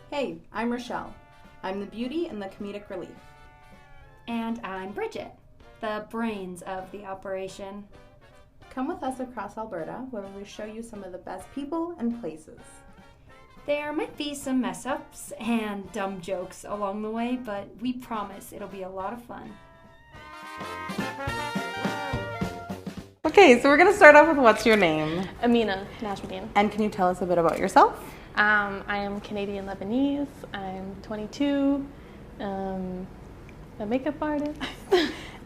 Hey, I'm Rochelle. I'm the beauty and the comedic relief. And I'm Bridget, the brains of the operation. Come with us across Alberta where we show you some of the best people and places. There might be some mess-ups and dumb jokes along the way, but we promise it'll be a lot of fun. Okay, so we're going to start off with what's your name? Amina Najmeddine. And can you tell us a bit about yourself? I am Canadian Lebanese. I'm 22. A makeup artist.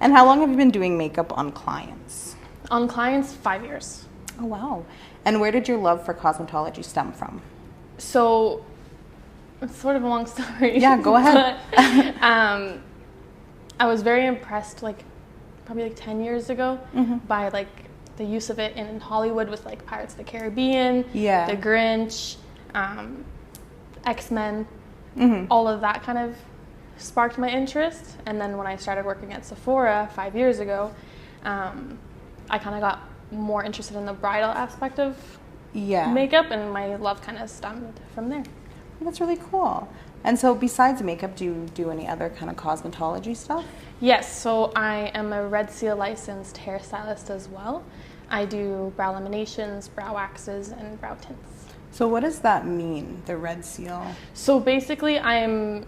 And how long have you been doing makeup on clients? On clients, 5 years. Oh, wow. And where did your love for cosmetology stem from? So, it's sort of a long story. Yeah, go ahead. But, I was very impressed, probably 10 years ago, by the use of it in Hollywood with Pirates of the Caribbean, The Grinch, X-Men, all of that kind of sparked my interest. And then when I started working at Sephora 5 years ago, I kind of got more interested in the bridal aspect of makeup, and my love kind of stemmed from there. That's really cool. And so besides makeup, do you do any other kind of cosmetology stuff? Yes, so I am a Red Seal licensed hairstylist as well. I do brow laminations, brow waxes, and brow tints. So what does that mean, the Red Seal? So basically I'm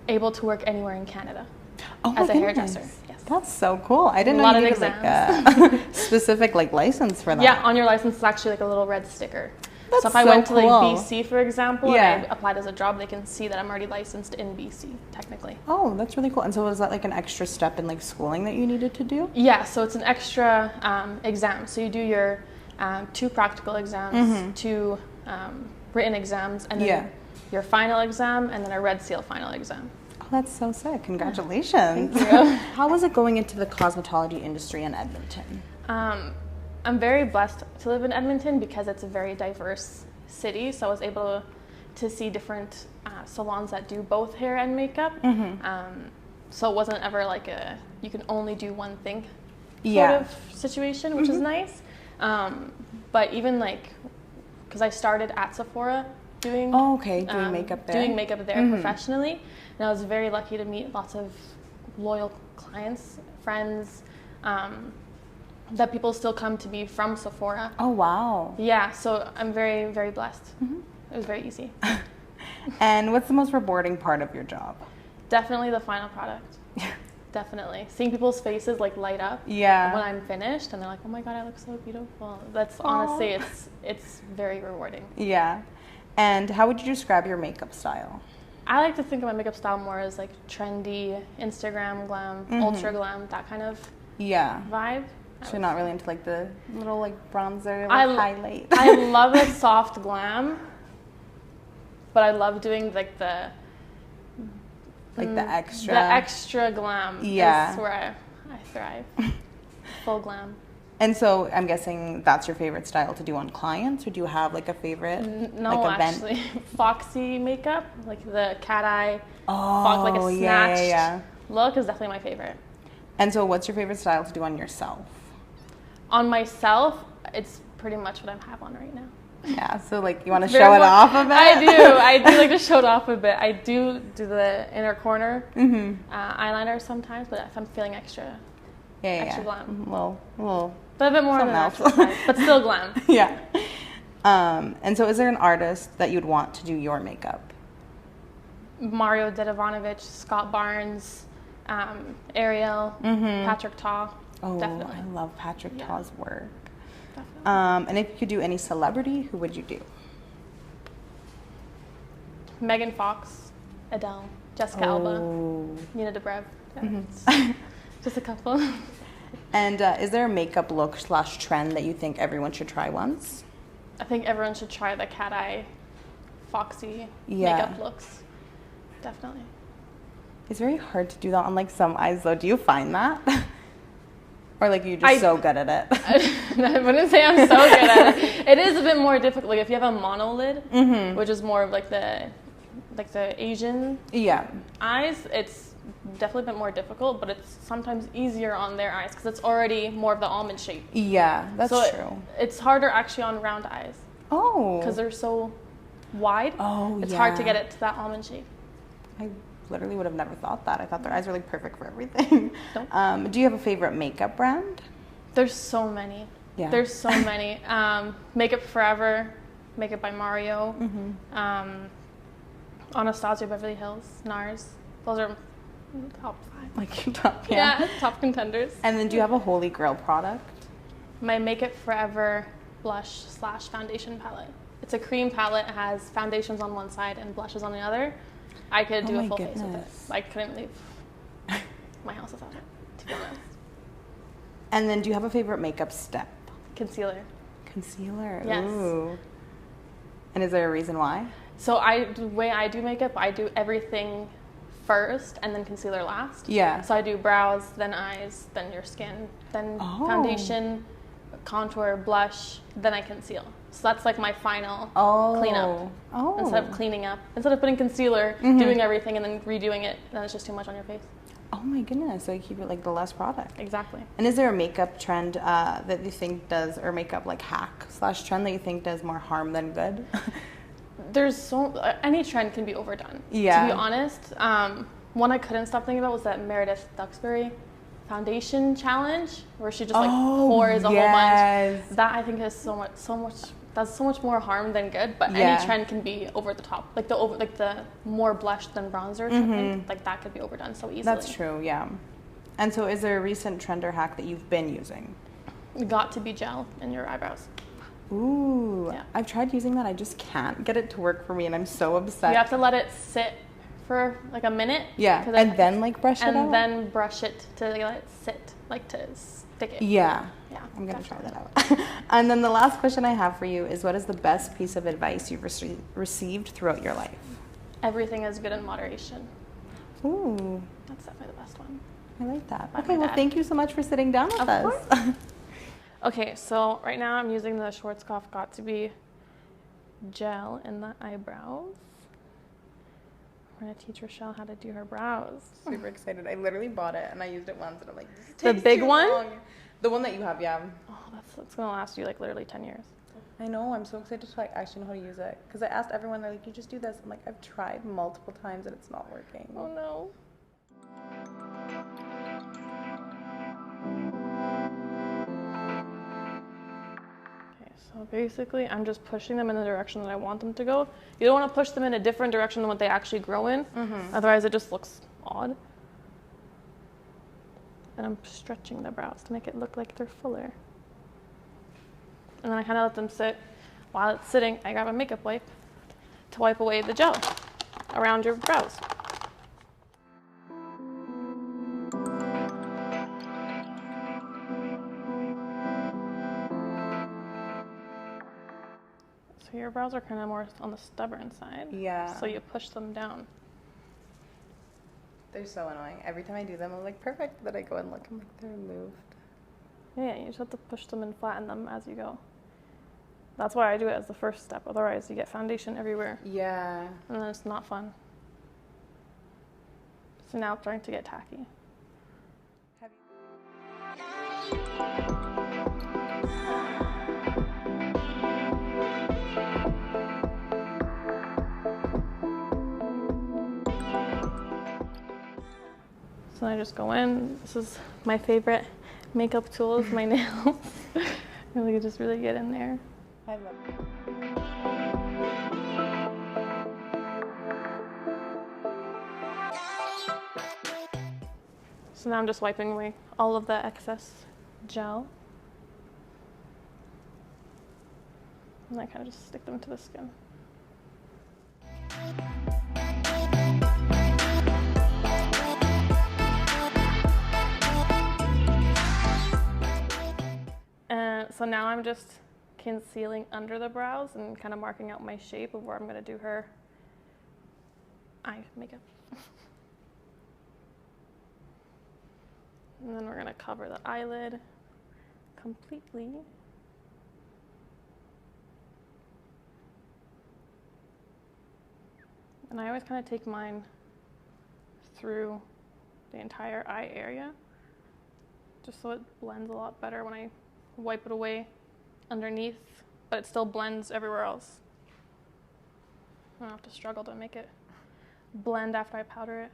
able to work anywhere in Canada as a hairdresser. Yes. That's so cool. I didn't know you needed a specific license for that. Yeah, on your license is actually a little red sticker. That's so if I went to BC, for example, and I applied as a job, they can see that I'm already licensed in BC, technically. Oh, that's really cool. And so was that an extra step in schooling that you needed to do? Yeah, so it's an extra exam. So you do your 2 practical exams, 2 written exams, and then your final exam, and then a Red Seal final exam. Oh, that's so sick. Congratulations. Thank you. How was it going into the cosmetology industry in Edmonton? I'm very blessed to live in Edmonton because it's a very diverse city. So I was able to see different salons that do both hair and makeup. So it wasn't ever you can only do one thing sort of situation, which is nice. But even because I started at Sephora doing makeup there. Doing makeup there professionally. And I was very lucky to meet lots of loyal clients, friends, that people still come to me from Sephora. Oh, wow. Yeah, so I'm very, very blessed. It was very easy. And what's the most rewarding part of your job? Definitely the final product. Definitely. Seeing people's faces light up when I'm finished, and they're like, oh my God, I look so beautiful. That's honestly, it's very rewarding. Yeah. And how would you describe your makeup style? I like to think of my makeup style more as trendy, Instagram glam, ultra glam, that kind of vibe. So you're not really into the little highlight. I love a soft glam, but I love doing the extra glam. Is where I thrive. Full glam. And so I'm guessing that's your favorite style to do on clients, or do you have a favorite no, actually, foxy makeup, the cat eye, a snatched look is definitely my favorite. And so what's your favorite style to do on yourself? On myself, it's pretty much what I have on right now. Yeah, so you want to show it off a bit? I do like to show it off a bit. I do the inner corner eyeliner sometimes, but if I'm feeling extra glam. But a bit more on the natural side, but still glam. Yeah. And so is there an artist that you'd want to do your makeup? Mario Dedivanovic, Scott Barnes, Ariel, Patrick Ta. Oh, definitely. I love Patrick Ta's work. Definitely. And if you could do any celebrity, who would you do? Megan Fox, Adele, Jessica Alba, Nina Dobrev. Just a couple. And is there a makeup look / trend that you think everyone should try once? I think everyone should try the cat eye, foxy makeup looks. Definitely. It's very hard to do that on some eyes, though. Do you find that? Or you're just so good at it? I wouldn't say I'm so good at it. It is a bit more difficult. If you have a monolid, which is more of the Asian eyes, it's definitely a bit more difficult, but it's sometimes easier on their eyes because it's already more of the almond shape. Yeah, that's true. It's harder actually on round eyes. Oh. Because they're so wide. Oh, it's yeah. hard to get it to that almond shape. I literally would have never thought that. I thought their eyes were like perfect for everything. Nope. Do you have a favorite makeup brand? There's so many. Yeah. There's so many. Makeup Forever, Makeup by Mario, Anastasia Beverly Hills, NARS. Those are top 5. Like top, Yeah, top contenders. And then do you have a holy grail product? My Makeup Forever blush / foundation palette. It's a cream palette. It has foundations on one side and blushes on the other. I could do a full face with it. I couldn't leave my house without it, to be honest. And then do you have a favorite makeup step? Concealer. Concealer. Yes. Ooh. And is there a reason why? So the way I do makeup, I do everything first and then concealer last. Yeah. So I do brows, then eyes, then your skin, then foundation, contour, blush, then I conceal. So that's like my final cleanup. Oh. Instead of putting concealer, doing everything and then redoing it, then it's just too much on your face. Oh my goodness, so you keep it like the less product. Exactly. And is there a makeup trend that you think does, or makeup like hack / trend that you think does more harm than good? There's any trend can be overdone. Yeah. To be honest, one I couldn't stop thinking about was that Meredith Duxbury foundation challenge, where she just pours a whole bunch. That I think has does so much more harm than good. But any trend can be over the top, like the more blush than bronzer trend, like that could be overdone so easily. That's true, yeah. And so, is there a recent trend or hack that you've been using? Got to be gel in your eyebrows. Ooh, Yeah. I've tried using that. I just can't get it to work for me, and I'm so upset. You have to let it sit for like a minute. Yeah, and then like brush it out? And then brush it to let it sit, like to stick it. Yeah. Yeah, I'm going to try that out. And then the last question I have for you is, what is the best piece of advice you've received throughout your life? Everything is good in moderation. Ooh. That's definitely the best one. I like that. By Okay, my well, dad. thank you so much for sitting down with Of us. course. Okay, so right now I'm using the Schwarzkopf Got to Be gel in the eyebrows. We're going to teach Rochelle how to do her brows. Super excited. I literally bought it and I used it once and I'm like, this The takes big too one? long. The one that you have, yeah. Oh, that's going to last you like literally 10 years. I know. I'm so excited to like actually know how to use it. Because I asked everyone, they're like, you just do this. I'm like, I've tried multiple times and it's not working. Oh no. Okay, so basically I'm just pushing them in the direction that I want them to go. You don't want to push them in a different direction than what they actually grow in. Otherwise it just looks odd. And I'm stretching the brows to make it look like they're fuller. And then I kind of let them sit. While it's sitting, I grab a makeup wipe to wipe away the gel around your brows. So your brows are kind of more on the stubborn side. Yeah. So you push them down. They're so annoying. Every time I do them, I'm like, perfect. Then I go and look, I'm like, they're moved. Yeah, you just have to push them and flatten them as you go. That's why I do it as the first step. Otherwise, you get foundation everywhere. Yeah. And then it's not fun. So now it's starting to get tacky. So I just go in. This is my favorite makeup tool, is my nails. Really just really get in there. I love it. So now I'm just wiping away all of the excess gel. And I kind of just stick them to the skin. And so now I'm just concealing under the brows and kind of marking out my shape of where I'm going to do her eye makeup. And then we're going to cover the eyelid completely. And I always kind of take mine through the entire eye area, just so it blends a lot better when I wipe it away underneath, but it still blends everywhere else. don't have to struggle to make it blend after I powder it.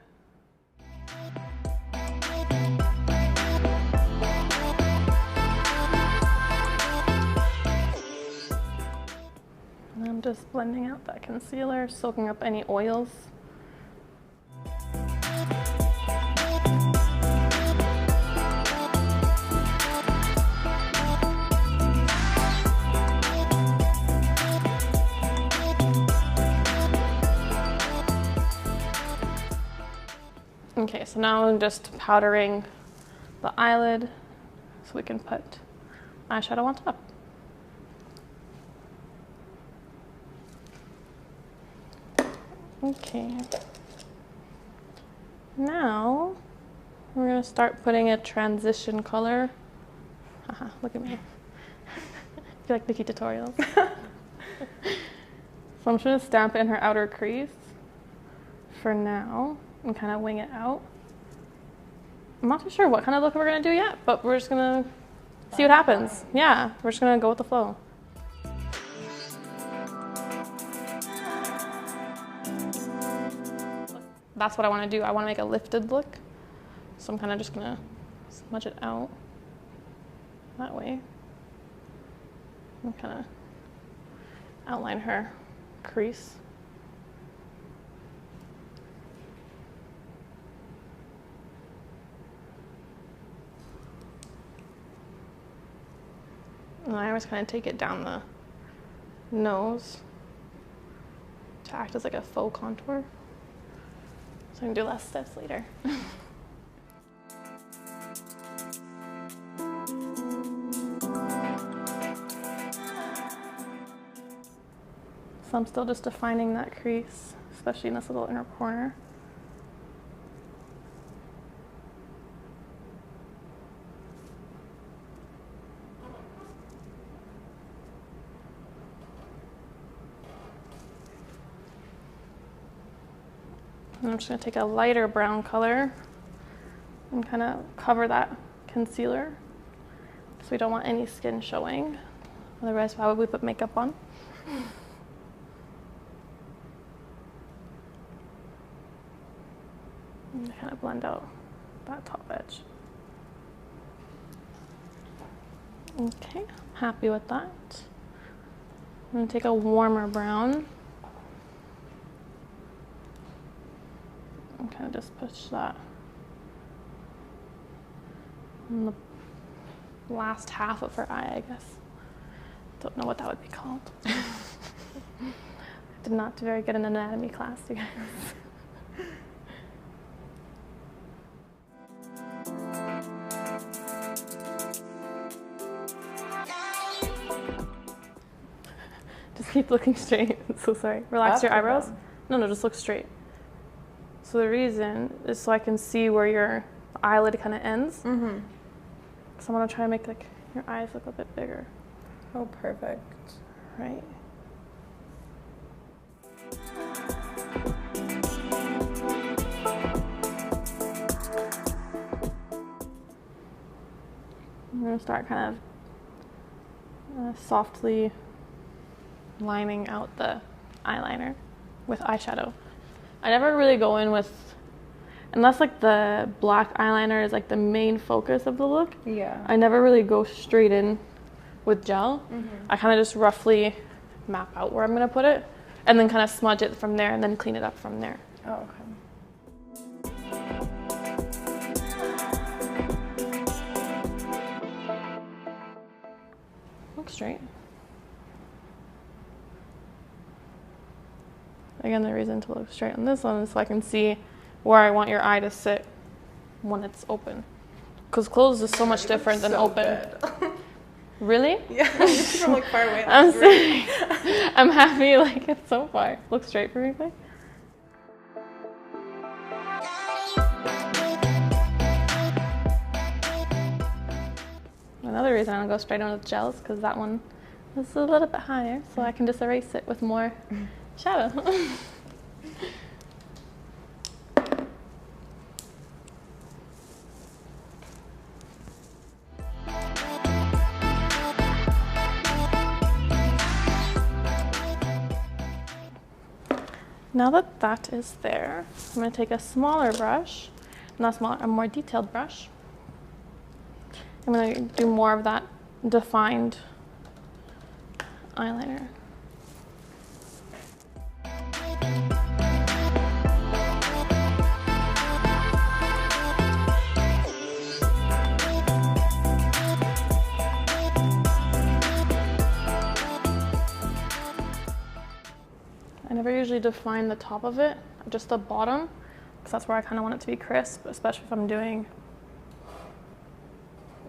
And I'm just blending out that concealer, soaking up any oils. Okay, so now I'm just powdering the eyelid so we can put eyeshadow on top. Okay. Now we're going to start putting a transition color. Haha, look at me. I feel like Nikki tutorials. So I'm just going to stamp it in her outer crease for now and kind of wing it out. I'm not too sure what kind of look we're going to do yet, but we're just going to see what happens. Yeah, we're just going to go with the flow. That's what I want to do. I want to make a lifted look. So I'm kind of just going to smudge it out that way. And kind of outline her crease. And I always kind of take it down the nose to act as like a faux contour. So I can do less steps later. So I'm still just defining that crease, especially in this little inner corner. And I'm just going to take a lighter brown color and kind of cover that concealer, so we don't want any skin showing. Otherwise, why would we put makeup on? And kind of blend out that top edge. Okay, happy with that. I'm going to take a warmer brown and kind of just push that in the last half of her eye, I guess. Don't know what that would be called. I did not do very good in anatomy class, you guys. Just keep looking straight. So sorry. Relax your eyebrows. No, just look straight. So the reason is so I can see where your eyelid kind of ends. Mm-hmm. So I'm gonna try to make like your eyes look a bit bigger. Oh, perfect. Right. I'm gonna start kind of softly lining out the eyeliner with eyeshadow. I never really go in with, unless like the black eyeliner is like the main focus of the look. Yeah. I never really go straight in with gel. Mm-hmm. I kind of just roughly map out where I'm gonna put it and then kind of smudge it from there and then clean it up from there. Oh, okay. Look straight. Again, the reason to look straight on this one is so I can see where I want your eye to sit when it's open. Because closed is so much different than open. Really? Yeah, from like far away. I'm saying, I'm happy like it's so far. Look straight for me, please. Another reason I don't go straight on with gels because that one is a little bit higher, so I can just erase it with more shadow. Now that that is there, I'm going to take a smaller brush, not smaller, a more detailed brush. I'm going to do more of that defined eyeliner. I never usually define the top of it, just the bottom, because that's where I kind of want it to be crisp, especially if I'm doing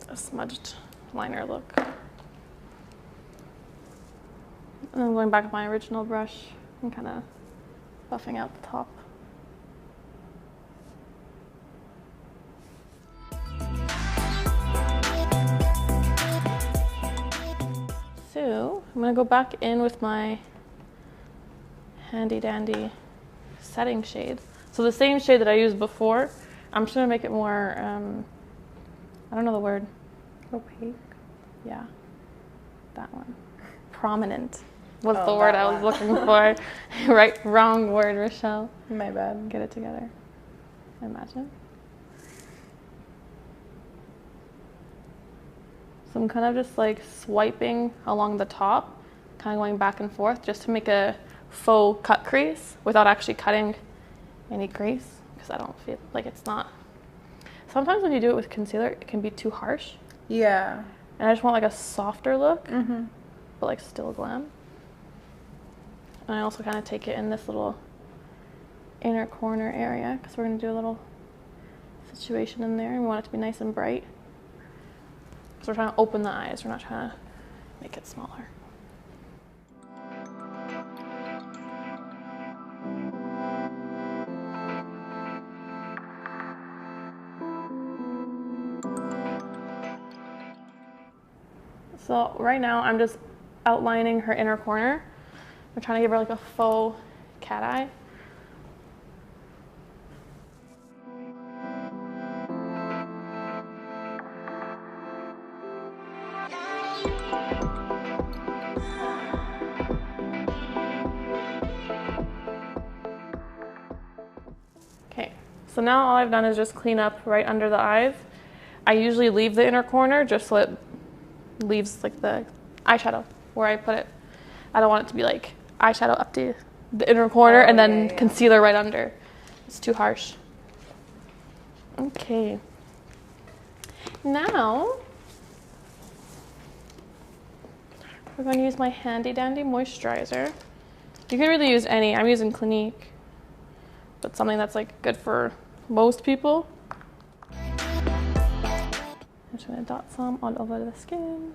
a smudged liner look. And then going back with my original brush and kind of buffing out the top. So I'm going to go back in with my handy dandy setting shade. So the same shade that I used before, I'm just going to make it more, I don't know the word. Opaque? Yeah, that one. Prominent was the word I was looking for. Right, wrong word, Rochelle. My bad. Get it together. Imagine. So I'm kind of just like swiping along the top, kind of going back and forth just to make a faux cut crease without actually cutting any crease, because I don't feel like it's not. Sometimes when you do it with concealer, it can be too harsh. Yeah. And I just want like a softer look, but like still glam. And I also kind of take it in this little inner corner area because we're going to do a little situation in there. We want it to be nice and bright. So we're trying to open the eyes. We're not trying to make it smaller. So right now I'm just outlining her inner corner. I'm trying to give her like a faux cat eye. Okay, so now all I've done is just clean up right under the eyes. I usually leave the inner corner just so it leaves like the eyeshadow where I put it. I don't want it to be like eyeshadow up to the inner corner and then concealer right under. It's too harsh. Okay. Now we're going to use my handy dandy moisturizer. You can really use any. I'm using Clinique, but something that's like good for most people. I'm just going to dot some all over the skin.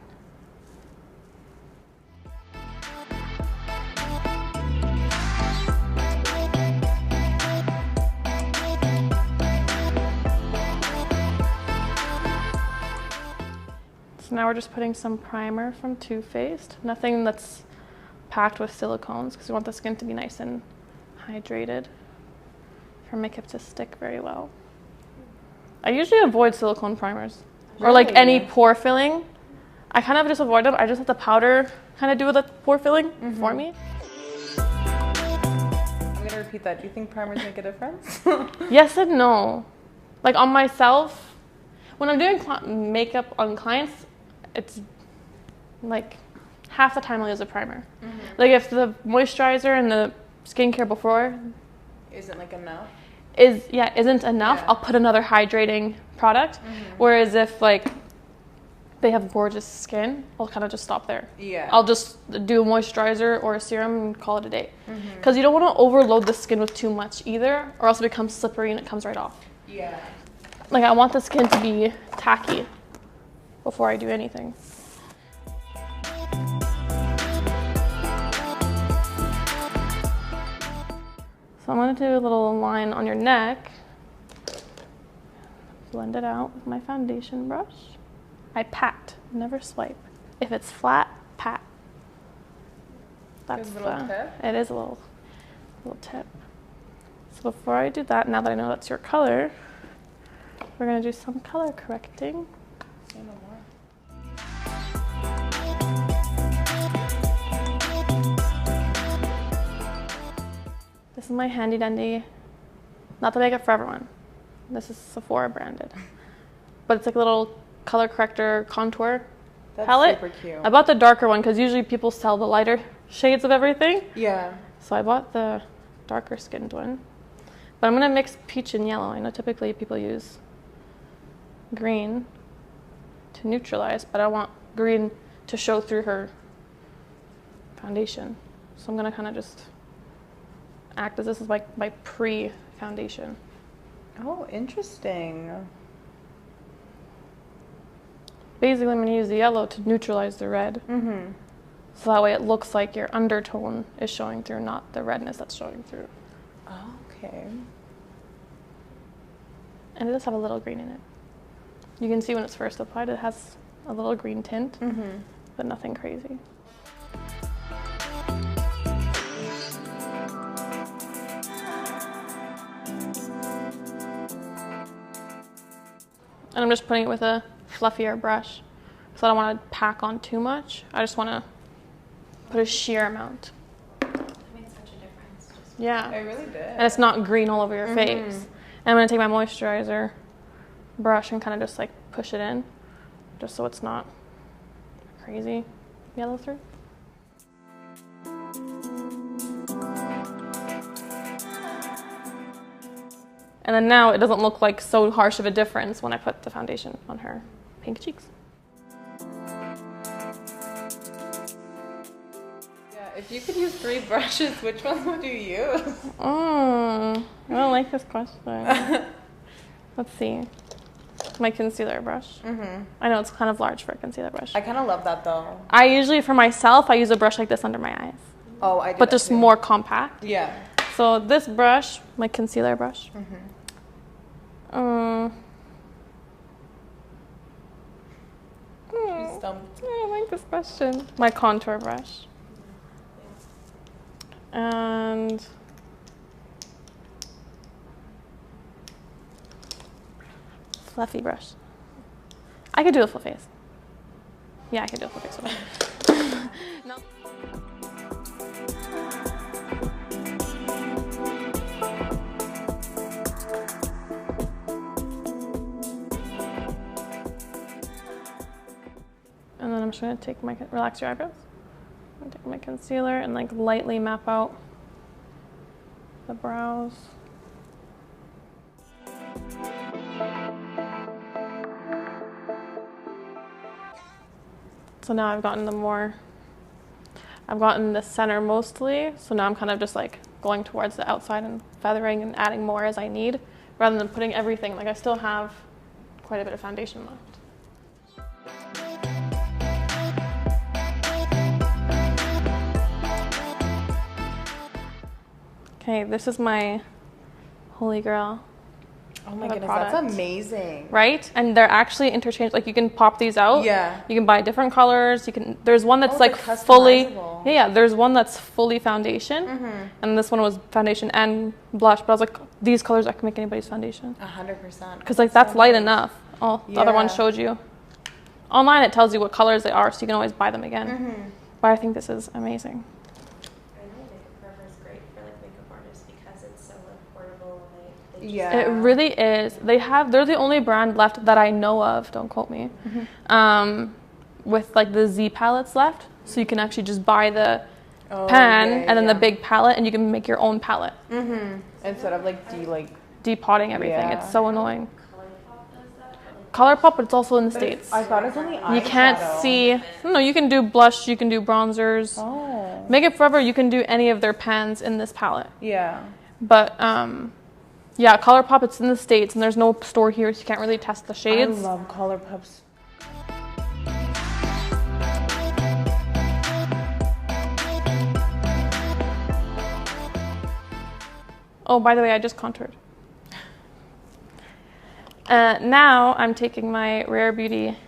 So now we're just putting some primer from Too Faced. Nothing that's packed with silicones because we want the skin to be nice and hydrated for makeup to stick very well. I usually avoid silicone primers. Really? Or like any pore filling. I kind of just avoid them. I just let the powder kind of do the pore filling for me. I'm going to repeat that. Do you think primers make a difference? Yes and no. Like on myself, when I'm doing makeup on clients, it's like half the time I'll use a primer. Like if the moisturizer and the skincare before isn't like enough, isn't enough, I'll put another hydrating product. Whereas if like they have gorgeous skin, I'll kind of just stop there. I'll just do a moisturizer or a serum and call it a day. Because you don't want to overload the skin with too much either, or else it becomes slippery and it comes right off. Like I want the skin to be tacky before I do anything. So I'm going to do a little line on your neck. Blend it out with my foundation brush. I pat, never swipe. If it's flat, pat. That's a little tip? It is a little tip. So before I do that, now that I know that's your color, we're going to do some color correcting. The This is my handy dandy, not that I get for everyone. This is Sephora branded. But it's like a little color corrector contour palette. Super cute. I bought the darker one because usually people sell the lighter shades of everything. Yeah. So I bought the darker skinned one. But I'm going to mix peach and yellow. I know typically people use green to neutralize, but I want green to show through her foundation. So I'm going to kind of just act as this is like my pre-foundation. Oh, interesting. Basically, I'm going to use the yellow to neutralize the red. Mm-hmm. So that way it looks like your undertone is showing through, not the redness that's showing through. Okay. And it does have a little green in it. You can see when it's first applied, it has a little green tint, but nothing crazy. And I'm just putting it with a fluffier brush. So I don't want to pack on too much. I just want to put a sheer amount. That made such a difference. Yeah. It really did. And it's not green all over your face. And I'm going to take my moisturizer brush and kind of just like push it in, just so it's not crazy yellow through. And then now it doesn't look like so harsh of a difference when I put the foundation on her pink cheeks. Yeah, if you could use 3 brushes, which ones would you use? I don't like this question. Let's see. My concealer brush. I know it's kind of large for a concealer brush. I kind of love that though. I usually, for myself, I use a brush like this under my eyes. Oh, I do. But that just too. more compact. Yeah. So this brush, my concealer brush. She's stumped. I don't like this question. My contour brush. And fluffy brush. I could do a full face. Yeah, I could do a full face with it. No. And then I'm just going to take my, relax your eyebrows. I'm going to take my concealer and like lightly map out the brows. So now I've gotten the center mostly. So now I'm kind of just like going towards the outside and feathering and adding more as I need, rather than putting everything. Like I still have quite a bit of foundation left. Okay, this is my holy grail. Oh my goodness, that's amazing. Right? And they're actually interchangeable. Like you can pop these out. Yeah. You can buy different colors. There's one that's like they're fully, customizable. yeah, there's one that's fully foundation. And this one was foundation and blush. But I was like, these colors, I can make anybody's foundation. 100%. Because like that's light enough. Oh, the other one showed you. Online it tells you what colors they are, so you can always buy them again. But I think this is amazing. Yeah. It really is. They're the only brand left that I know of, don't quote me, with like the Z palettes left. So you can actually just buy the pan and then the big palette, and you can make your own palette. Instead of like depotting everything. It's so annoying. ColourPop, but it's also in the States. I thought it's only eyeshadow. You can't see. No, you can do blush, you can do bronzers. Oh. Makeup Forever, you can do any of their pans in this palette. Yeah. But yeah, ColourPop, it's in the States, and there's no store here, so you can't really test the shades. I love ColourPops. Oh, by the way, I just contoured. Now I'm taking my Rare Beauty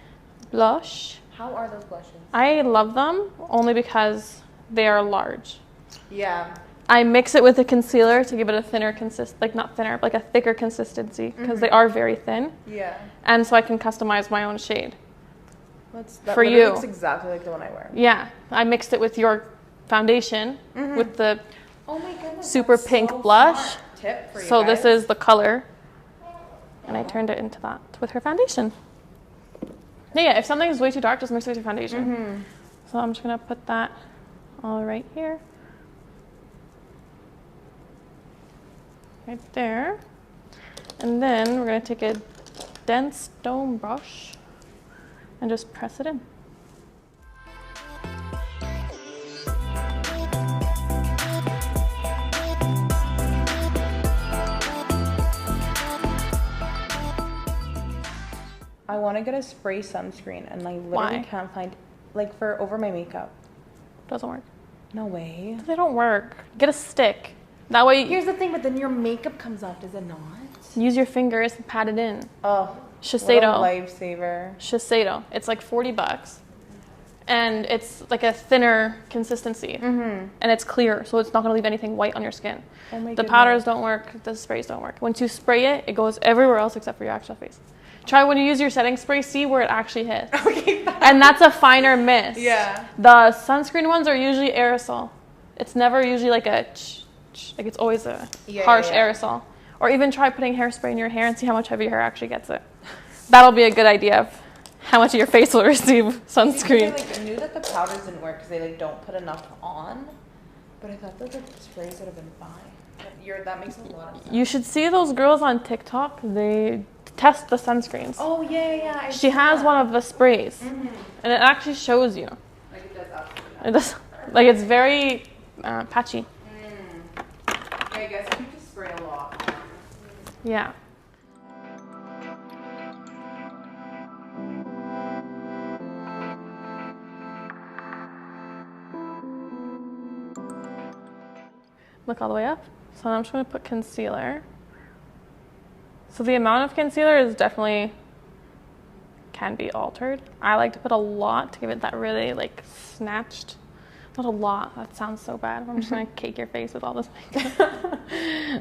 blush. How are those blushes? I love them only because they are large. Yeah. I mix it with a concealer to give it a thinner not thinner, but like a thicker consistency, because they are very thin. Yeah. And so I can customize my own shade. That for you. looks exactly like the one I wear. Yeah. I mixed it with your foundation, with the Oh my goodness. super pink blush. Tip for you So guys. this is the color. And I turned it into that with her foundation. Yeah, if something is way too dark, just mix it with your foundation. So I'm just going to put that all right here. Right there. And then we're going to take a dense stone brush and just press it in. I want to get a spray sunscreen and like literally Why? can't find, like for over my makeup. Doesn't work. No way. They don't work. Get a stick. That way, Here's the thing, but then your makeup comes off, does it not? use your fingers and pat it in. Oh, what a Shiseido. lifesaver. Shiseido. It's like $40. And it's like a thinner consistency. And it's clear, so it's not going to leave anything white on your skin. Oh my The goodness. powders don't work. The sprays don't work. Once you spray it, it goes everywhere else except for your actual face. Try when you use your setting spray, see where it actually hits. Okay, fine. And that's a finer mist. Yeah. The sunscreen ones are usually aerosol. It's never usually like a like it's always a harsh aerosol. Or even try putting hairspray in your hair and see how much of your hair actually gets it. That'll be a good idea of how much of your face will receive sunscreen. I knew that the powders didn't work because they like don't put enough on, but I thought that the sprays would have been fine. But that makes a lot of sense. You should see those girls on TikTok. They test the sunscreens. Oh yeah. She has one of the sprays, and it actually shows you. Like it does absolutely. It does, like it's very patchy. Yeah, I guess you just spray a lot. Yeah. Look all the way up. So now I'm just going to put concealer. So the amount of concealer is definitely can be altered. I like to put a lot to give it that really like snatched. Not a lot. That sounds so bad. I'm just going to cake your face with all this makeup.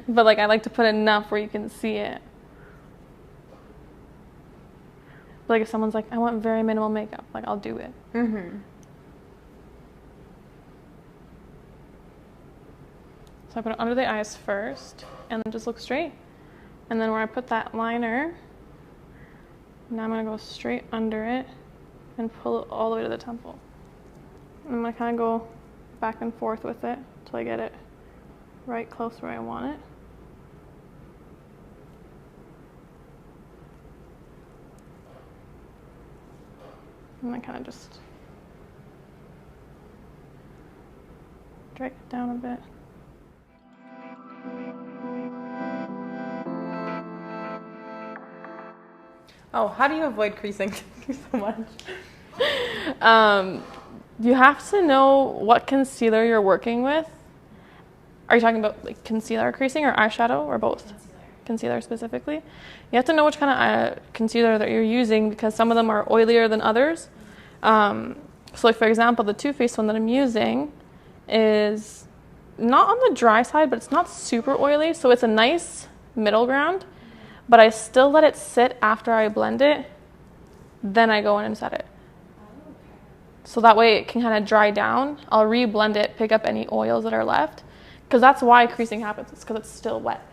But like I like to put enough where you can see it. Like if someone's like, I want very minimal makeup, like I'll do it. So I put it under the eyes first, and then just look straight. And then where I put that liner, now I'm going to go straight under it and pull it all the way to the temple. And I'm going to kind of go back and forth with it until I get it right close where I want it. And then kind of just drag it down a bit. Oh, how do you avoid creasing so much? You have to know what concealer you're working with. Are you talking about like concealer creasing or eyeshadow or both? Concealer specifically. You have to know which kind of concealer that you're using because some of them are oilier than others. So like for example, the Too Faced one that I'm using is not on the dry side, but it's not super oily. So it's a nice middle ground. But I still let it sit after I blend it, then I go in and set it. So that way it can kind of dry down. I'll re-blend it, pick up any oils that are left, because that's why creasing happens. It's because it's still wet.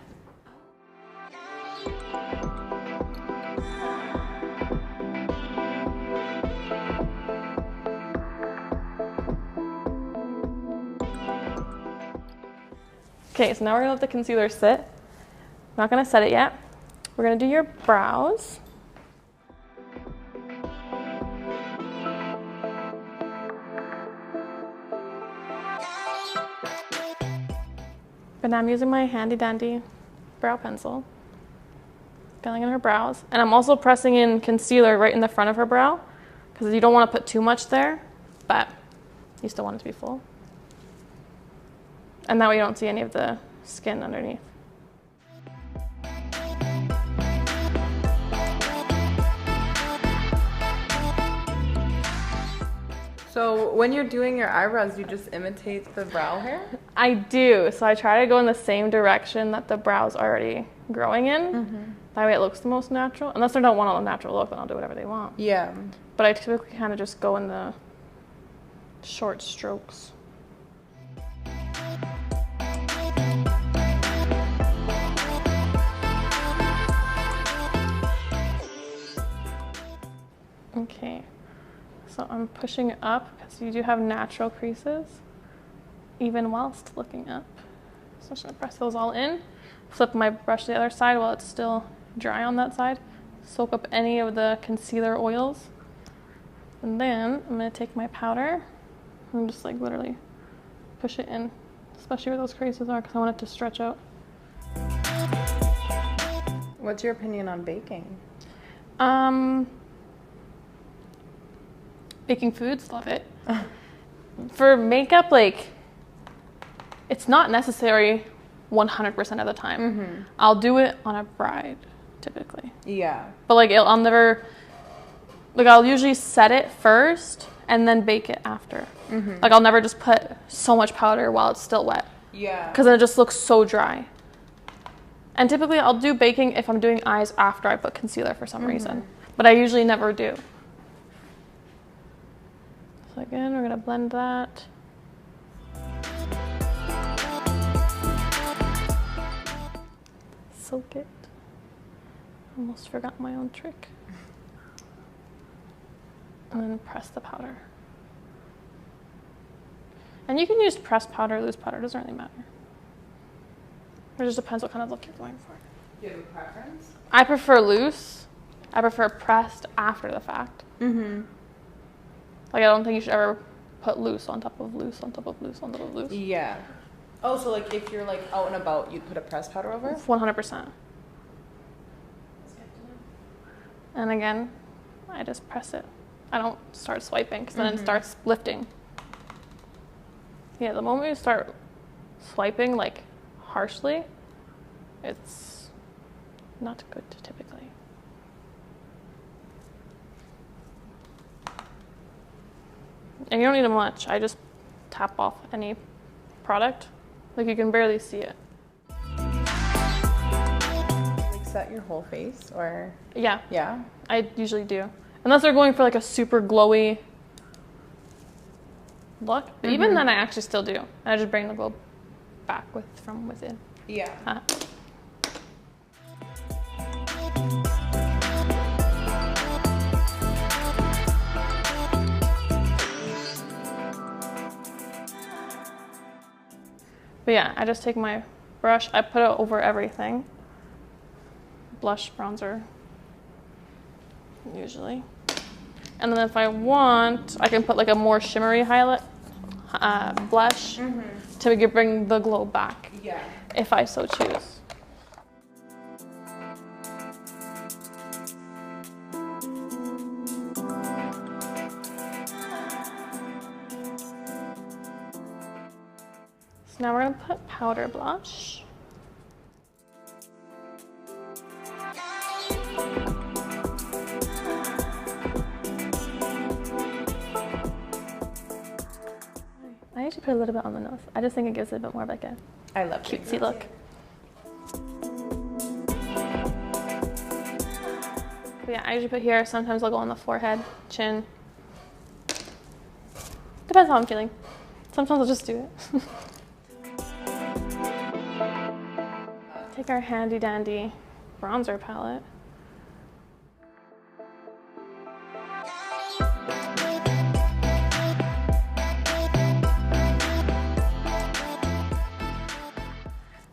Okay, so now we're gonna let the concealer sit. I'm not gonna set it yet. We're going to do your brows. But now I'm using my handy dandy brow pencil, filling in her brows. And I'm also pressing in concealer right in the front of her brow because you don't want to put too much there, but you still want it to be full. And that way you don't see any of the skin underneath. So when you're doing your eyebrows, you just imitate the brow hair? I do. So I try to go in the same direction that the brow's already growing in. That way it looks the most natural. Unless they don't want a natural look, then I'll do whatever they want. Yeah. But I typically kind of just go in the short strokes. So I'm pushing up because you do have natural creases, even whilst looking up. So I'm just gonna press those all in. Flip my brush to the other side while it's still dry on that side. Soak up any of the concealer oils. And then I'm gonna take my powder and just like literally push it in, especially where those creases are, because I want it to stretch out. What's your opinion on baking? Baking foods, love it. For makeup, like, it's not necessary 100% of the time. Mm-hmm. I'll do it on a bride, typically. Yeah. But like, I'll never, like, I'll usually set it first and then bake it after. Mm-hmm. Like, I'll never just put so much powder while it's still wet. Yeah. Because then it just looks so dry. And typically I'll do baking if I'm doing eyes after I put concealer for some reason. But I usually never do. So again, we're gonna blend that. Soak it. Almost forgot my own trick. And then press the powder. And you can use pressed powder, loose powder, doesn't really matter. It just depends what kind of look you're going for. Do you have a preference? I prefer loose. I prefer pressed after the fact. Mm-hmm. Like, I don't think you should ever put loose on top of loose on top of loose on top of loose. Yeah. Oh, so like if you're like out and about, you'd put a pressed powder over? 100%. And again, I just press it. I don't start swiping because then it starts lifting. Yeah, the moment you start swiping like harshly, it's not good typically. And you don't need much. I just tap off any product. Like, you can barely see it. Like set your whole face or? Yeah, Yeah. I usually do. Unless they're going for like a super glowy look. But even then I actually still do. I just bring the glow back from within. Yeah. But yeah, I just take my brush, I put it over everything. Blush, bronzer, usually. And then if I want, I can put like a more shimmery highlight blush to bring the glow back. Yeah. If I so choose. So now we're gonna put powder blush. I usually put a little bit on the nose. I just think it gives it a bit more of like a I love cutesy look. But yeah, I usually put here. Sometimes I'll go on the forehead, chin. Depends how I'm feeling. Sometimes I'll just do it. Take our handy dandy bronzer palette.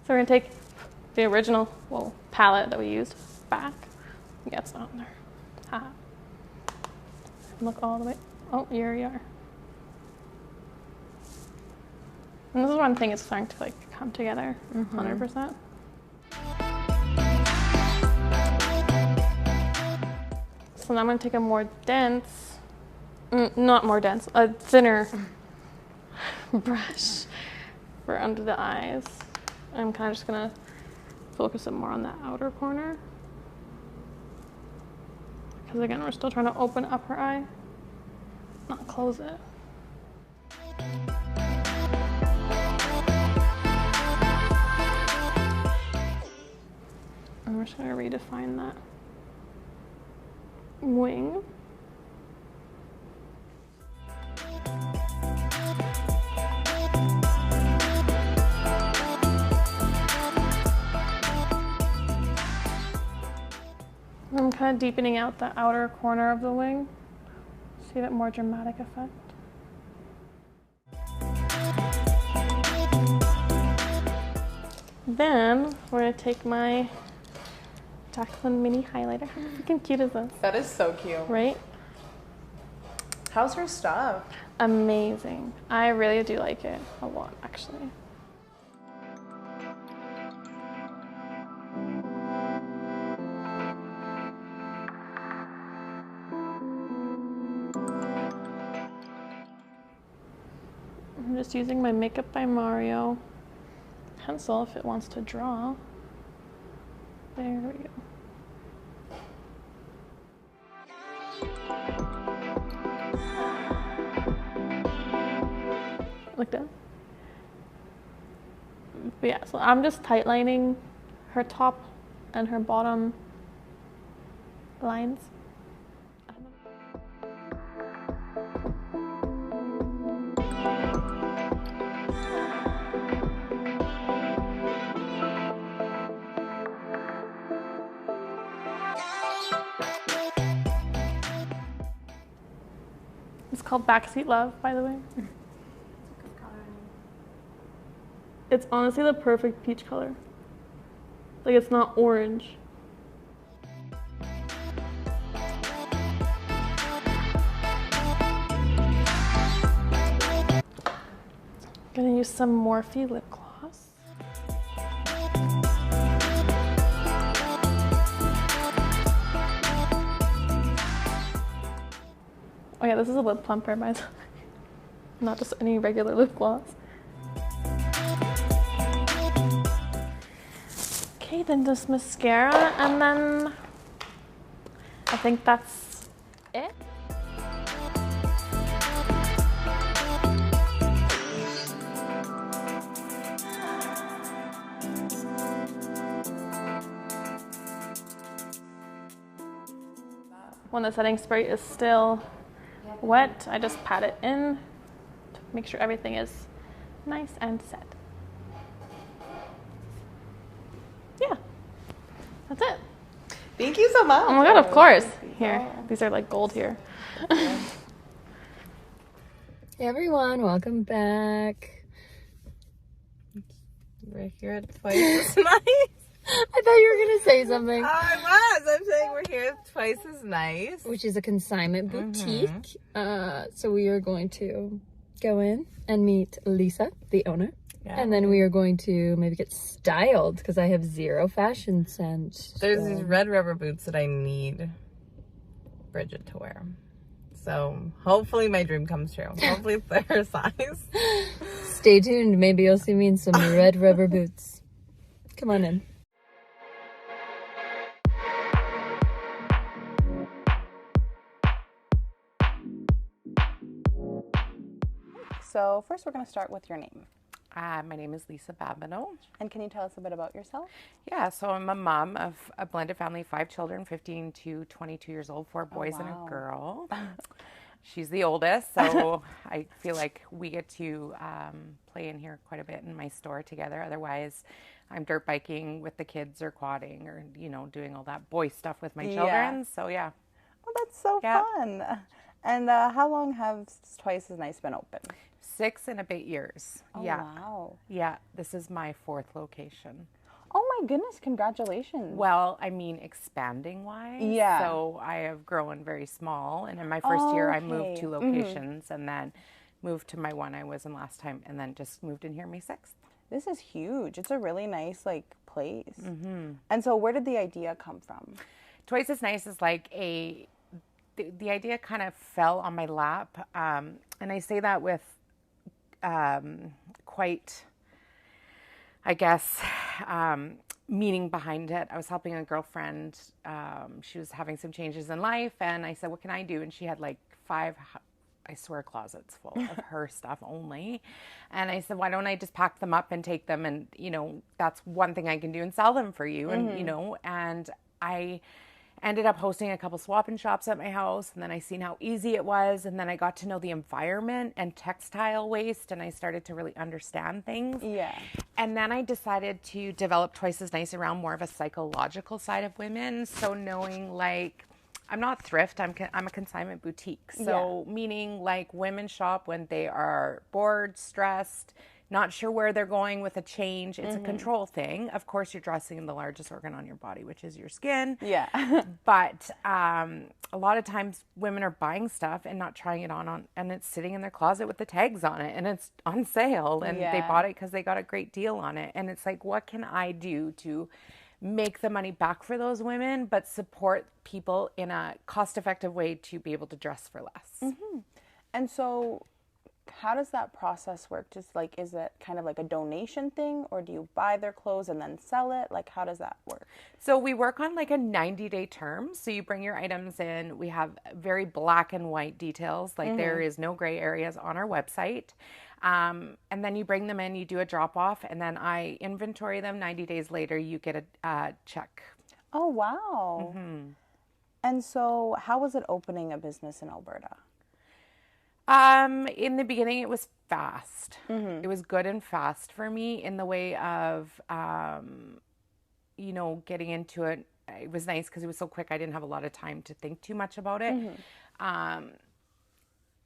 So we're gonna take the original palette that we used back. Yeah, it's not in there. Haha. Look all the way. Oh, here we are. And this is one thing, it's starting to like come together 100%. So now I'm gonna take a more dense, not more dense, a thinner brush for under the eyes. I'm kind of just gonna focus it more on the outer corner. Because again, we're still trying to open up her eye, not close it. And we're just gonna redefine that wing. I'm kind of deepening out the outer corner of the wing. Just give it more dramatic effect. Then we're gonna take my Jacqueline mini highlighter. How freaking cute is this? That is so cute. Right? How's her stuff? Amazing. I really do like it a lot, actually. I'm just using my Makeup by Mario pencil if it wants to draw. There we go. Like that. But yeah, so I'm just tightlining her top and her bottom lines. It's called Backseat Love, by the way. It's honestly the perfect peach color. Like, it's not orange. Gonna use some Morphe lip gloss. Oh yeah, this is a lip plumper, by the way. Not just any regular lip gloss. Okay, then just mascara, and then I think that's it. When the setting spray is still wet, I just pat it in to make sure everything is nice and set. Yeah, that's it. Thank you so much. Oh my god, of course. Here, these are like gold here. Hey everyone, welcome back. We're here at Twice. It's nice. I thought you were going to say something. I was. I'm saying we're here at Twice is nice. Which is a consignment boutique. So we are going to go in and meet Lisa, the owner. Yeah. And then we are going to maybe get styled because I have zero fashion sense. There's these red rubber boots that I need Bridget to wear. So hopefully my dream comes true. Hopefully it's their size. Stay tuned. Maybe you'll see me in some red rubber boots. Come on in. So first we're going to start with your name. My name is Lisa Babineau. And can you tell us a bit about yourself? Yeah, so I'm a mom of a blended family, 5 children, 15 to 22 years old, 4 boys and a girl. She's the oldest, so I feel like we get to play in here quite a bit in my store together. Otherwise, I'm dirt biking with the kids or quadding or, you know, doing all that boy stuff with my children. So, yeah. Oh, that's so fun. And how long has Twice is Nice been open? 6 and a bit years. Oh, yeah. wow. Yeah, this is my 4th location. Oh my goodness, congratulations. Well, I mean, expanding wise. Yeah. So I have grown very small. And in my first year, I moved 2 locations and then moved to my one I was in last time and then just moved in here my 6th. This is huge. It's a really nice, like, place. And so where did the idea come from? Twice as Nice is like the idea kind of fell on my lap. And I say that with quite, I guess, meaning behind it. I was helping a girlfriend. She was having some changes in life, and I said, what can I do? And she had like 5, I swear, closets full of her stuff only. And I said, why don't I just pack them up and take them? And, you know, that's one thing I can do and sell them for you. And, you know, and I ended up hosting a couple swap and shops at my house, and then I seen how easy it was, and then I got to know the environment and textile waste, and I started to really understand things. Yeah. And then I decided to develop Twice as Nice around more of a psychological side of women. So knowing, like, I'm not thrift. I'm a consignment boutique. So meaning like women shop when they are bored, stressed, not sure where they're going with a change. It's a control thing. Of course, you're dressing in the largest organ on your body, which is your skin. Yeah. But a lot of times women are buying stuff and not trying it on, and it's sitting in their closet with the tags on it, and it's on sale, and they bought it because they got a great deal on it. And it's like, what can I do to make the money back for those women, but support people in a cost-effective way to be able to dress for less? And so how does that process work? Just like, is it kind of like a donation thing, or do you buy their clothes and then sell it? Like, how does that work? So we work on like a 90-day term. So you bring your items in. We have very black and white details. Like there is no gray areas on our website. And then you bring them in, you do a drop off, and then I inventory them. 90 days later, you get a check. Oh, wow. And so how was it opening a business in Alberta? In the beginning, it was fast. It was good and fast for me in the way of, getting into it. It was nice because it was so quick. I didn't have a lot of time to think too much about it.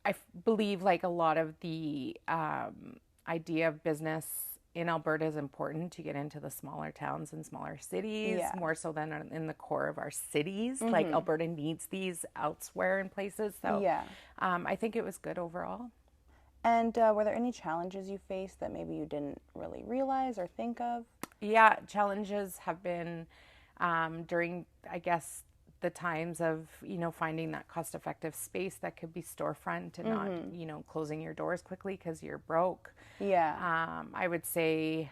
I believe like a lot of the idea of business in Alberta is important to get into the smaller towns and smaller cities, more so than in the core of our cities. Like Alberta needs these elsewhere in places. So I think it was good overall. And were there any challenges you faced that maybe you didn't really realize or think of? Yeah, challenges have been during, I guess, the times of, finding that cost-effective space that could be storefront and not, closing your doors quickly because you're broke. Yeah. I would say,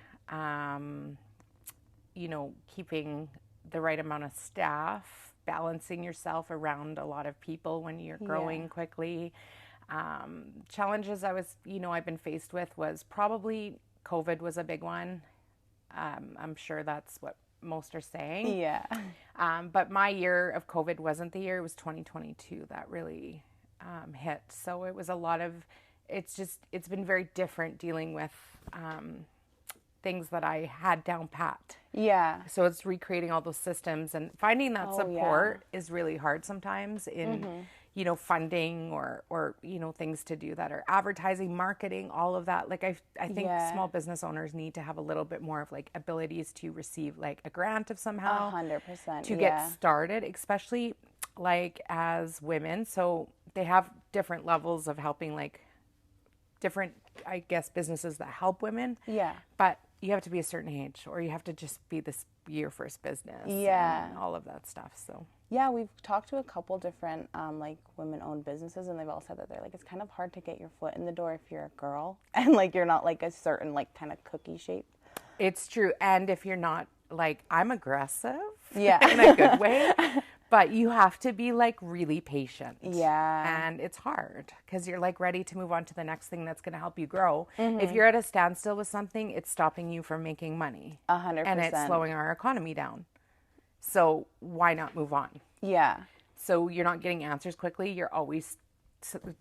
keeping the right amount of staff, balancing yourself around a lot of people when you're growing quickly. Challenges I've been faced with was probably COVID was a big one. I'm sure that's what most are saying. Yeah. But my year of COVID wasn't the year. It was 2022 that really hit. So it was a lot of, it's been very different dealing with things that I had down pat. Yeah. So it's recreating all those systems and finding that support is really hard sometimes in, funding or things to do that are advertising, marketing, all of that. Like I think small business owners need to have a little bit more of like abilities to receive like a grant of somehow 100% to get started, especially like as women. So they have different levels of helping, like different, I guess, businesses that help women. Yeah. But you have to be a certain age, or you have to just be your first business. Yeah. And all of that stuff. So. Yeah, we've talked to a couple different like women-owned businesses, and they've all said that they're like, it's kind of hard to get your foot in the door if you're a girl and like you're not like a certain like kind of cookie shape. It's true, and if you're not like, I'm aggressive, in a good way, but you have to be like really patient. Yeah, and it's hard because you're like ready to move on to the next thing that's going to help you grow. If you're at a standstill with something, it's stopping you from making money. 100%, and it's slowing our economy down. So why not move on? Yeah. So you're not getting answers quickly. You're always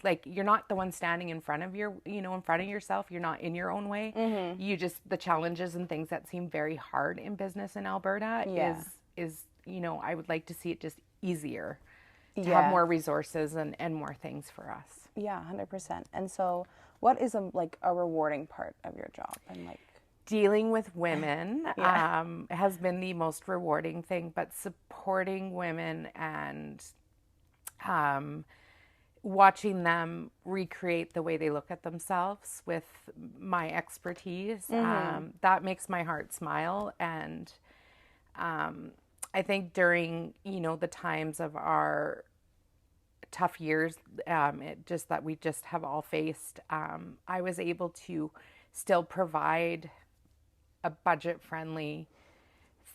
like, you're not the one standing in front of in front of yourself. You're not in your own way. You just, the challenges and things that seem very hard in business in Alberta is, I would like to see it just easier to have more resources and more things for us. Yeah, 100%. And so what is a rewarding part of your job? And like, dealing with women has been the most rewarding thing, but supporting women and watching them recreate the way they look at themselves with my expertise, that makes my heart smile. And I think during, the times of our tough years, that we just have all faced, I was able to still provide a budget-friendly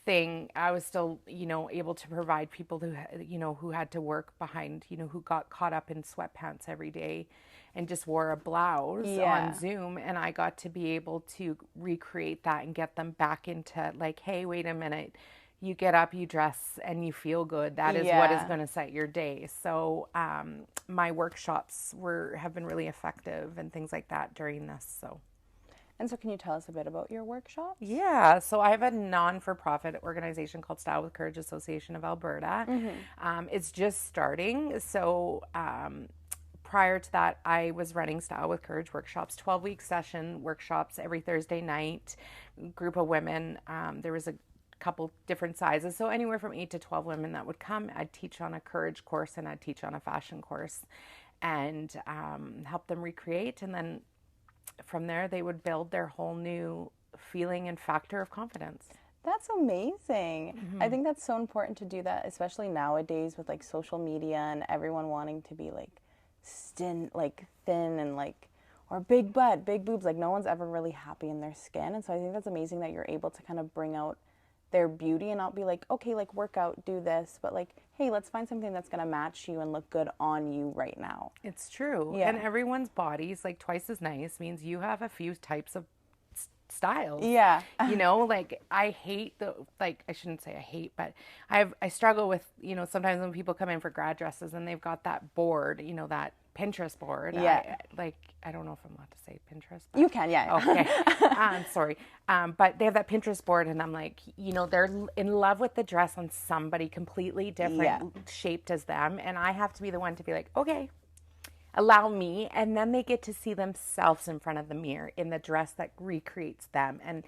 thing. I was still, able to provide people who had to work behind, who got caught up in sweatpants every day and just wore a blouse on Zoom. And I got to be able to recreate that and get them back into like, hey, wait a minute, you get up, you dress, and you feel good. That is what is going to set your day. So my workshops have been really effective and things like that during this. So. And so can you tell us a bit about your workshops? Yeah, so I have a non-for-profit organization called Style with Courage Association of Alberta. It's just starting, so prior to that, I was running Style with Courage workshops, 12-week session workshops every Thursday night, group of women. There was a couple different sizes, so anywhere from 8 to 12 women that would come. I'd teach on a courage course and I'd teach on a fashion course and help them recreate, and then from there they would build their whole new feeling and factor of confidence. That's amazing. I think that's so important to do that, especially nowadays with like social media and everyone wanting to be like thin and like, or big butt, big boobs. Like no one's ever really happy in their skin. And so I think that's amazing that you're able to kind of bring out their beauty and not be like, okay, like work out, do this, but like, hey, let's find something that's going to match you and look good on you right now. It's true. Yeah. And everyone's body's like twice as nice means you have a few types of styles. Yeah. You know, like I hate I shouldn't say I hate, but I struggle with, you know, sometimes when people come in for grad dresses and they've got that board, you know, that Pinterest board. Yeah. I don't know if I'm allowed to say Pinterest. But, You can, yeah. Okay. Sorry. But they have that Pinterest board and I'm like, you know, they're in love with the dress on somebody completely different, shaped as them. And I have to be the one to be like, okay, allow me. And then they get to see themselves in front of the mirror in the dress that recreates them. And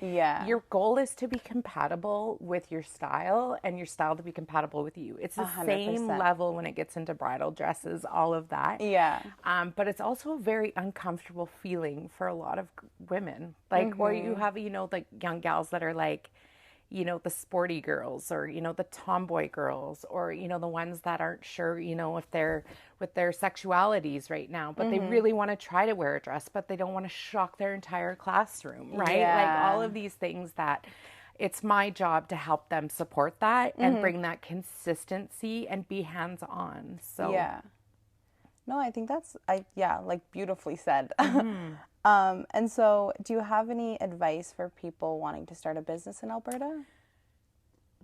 your goal is to be compatible with your style and your style to be compatible with you. It's the 100%. same level when it gets into bridal dresses, all of that. Yeah. But it's also a very uncomfortable feeling for a lot of women. Like, or you have, you know, like young gals that are like, you know, the sporty girls or, you know, the tomboy girls or, you know, the ones that aren't sure, you know, if they're with their sexualities right now, but they really want to try to wear a dress, but they don't want to shock their entire classroom, right? Like all of these things that it's my job to help them support that and bring that consistency and be hands-on. So yeah. No, I think that's, like beautifully said. And so do you have any advice for people wanting to start a business in Alberta?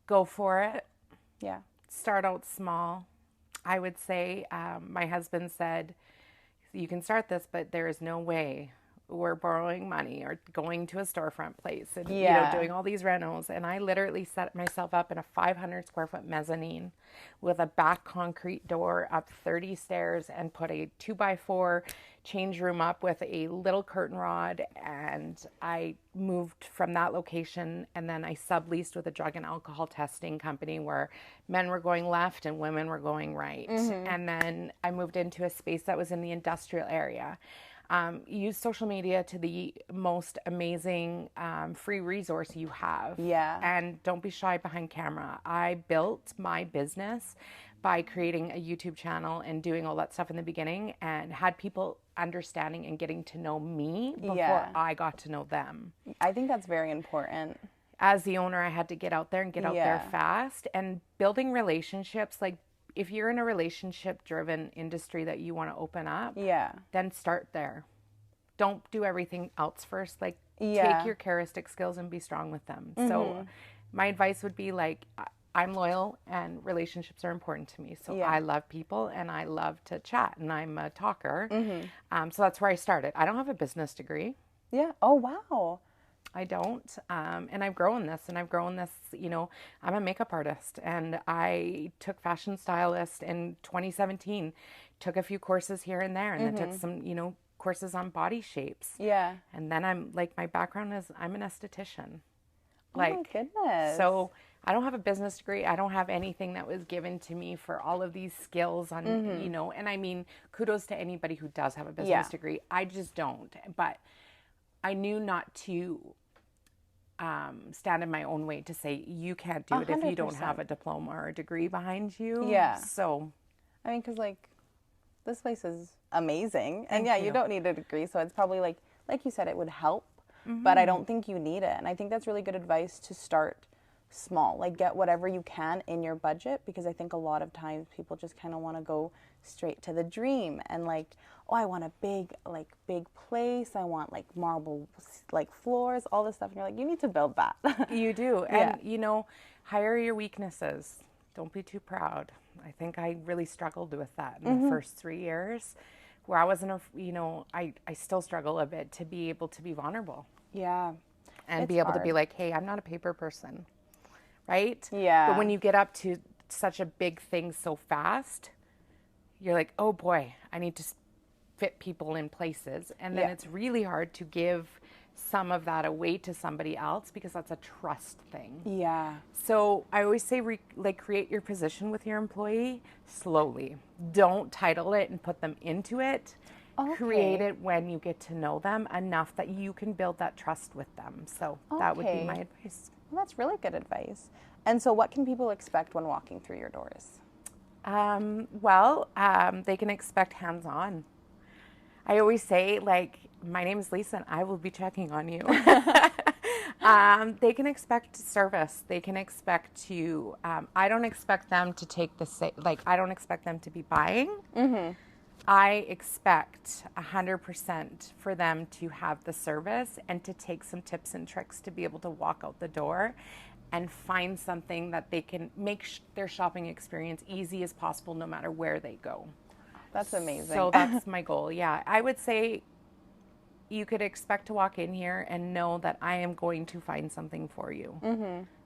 Go for it. Yeah. Start out small. I would say my husband said, you can start this, but there is no way we're borrowing money or going to a storefront place and you know, doing all these renos. And I literally set myself up in a 500 square foot mezzanine with a back concrete door up 30 stairs and put a 2x4 change room up with a little curtain rod. And I moved from that location and then I subleased with a drug and alcohol testing company where men were going left and women were going right. And then I moved into a space that was in the industrial area. Use social media to the most amazing free resource you have. Yeah. And don't be shy behind camera. I built my business by creating a YouTube channel and doing all that stuff in the beginning and had people understanding and getting to know me before I got to know them. I think that's very important. As the owner, I had to get out there and get out there fast and building relationships. Like if you're in a relationship driven industry that you want to open up, then start there. Don't do everything else first. Like take your charistic skills and be strong with them. So my advice would be like, I'm loyal and relationships are important to me. So I love people and I love to chat and I'm a talker. So that's where I started. I don't have a business degree. Yeah. Oh, wow. I don't. And I've grown this, you know, I'm a makeup artist and I took fashion stylist in 2017, took a few courses here and there and then took some, you know, courses on body shapes. Yeah. And then I'm like, my background is I'm an esthetician. Like, oh my goodness. So I don't have a business degree. I don't have anything that was given to me for all of these skills on, you know, and I mean, kudos to anybody who does have a business degree. I just don't. But I knew not to stand in my own way to say you can't do it 100%. If you don't have a diploma or a degree behind you. Yeah. So, I mean, because like this place is amazing, and you don't need a degree, so it's probably like you said, it would help, but I don't think you need it, and I think that's really good advice to start small. Like get whatever you can in your budget, because I think a lot of times people just kind of want to go straight to the dream and like, oh, I want a big place. I want like marble like floors, all this stuff. And you're like, you need to build that. You do. And you know, hire your weaknesses. Don't be too proud. I think I really struggled with that in the first 3 years where I wasn't, you know, I still struggle a bit to be able to be vulnerable. Yeah. And It's be able to be hard. like, hey, I'm not a paper person, right? Yeah. But when you get up to such a big thing so fast, you're like, oh boy, I need to fit people in places. And then Yeah. it's really hard to give some of that away to somebody else because that's a trust thing. Yeah. So I always say, create your position with your employee slowly. Don't title it and put them into it. Okay. Create it when you get to know them enough that you can build that trust with them. So that would be Okay. my advice. Well, that's really good advice. And so what can people expect when walking through your doors? They can expect hands-on. I always say, like, my name is Lisa and I will be checking on you. They can expect service. They can expect to, I don't expect them to take I don't expect them to be buying. I expect 100% for them to have the service and to take some tips and tricks to be able to walk out the door and find something that they can make their shopping experience easy as possible no matter where they go. That's amazing. So that's my goal. Yeah, I would say you could expect to walk in here and know that I am going to find something for you.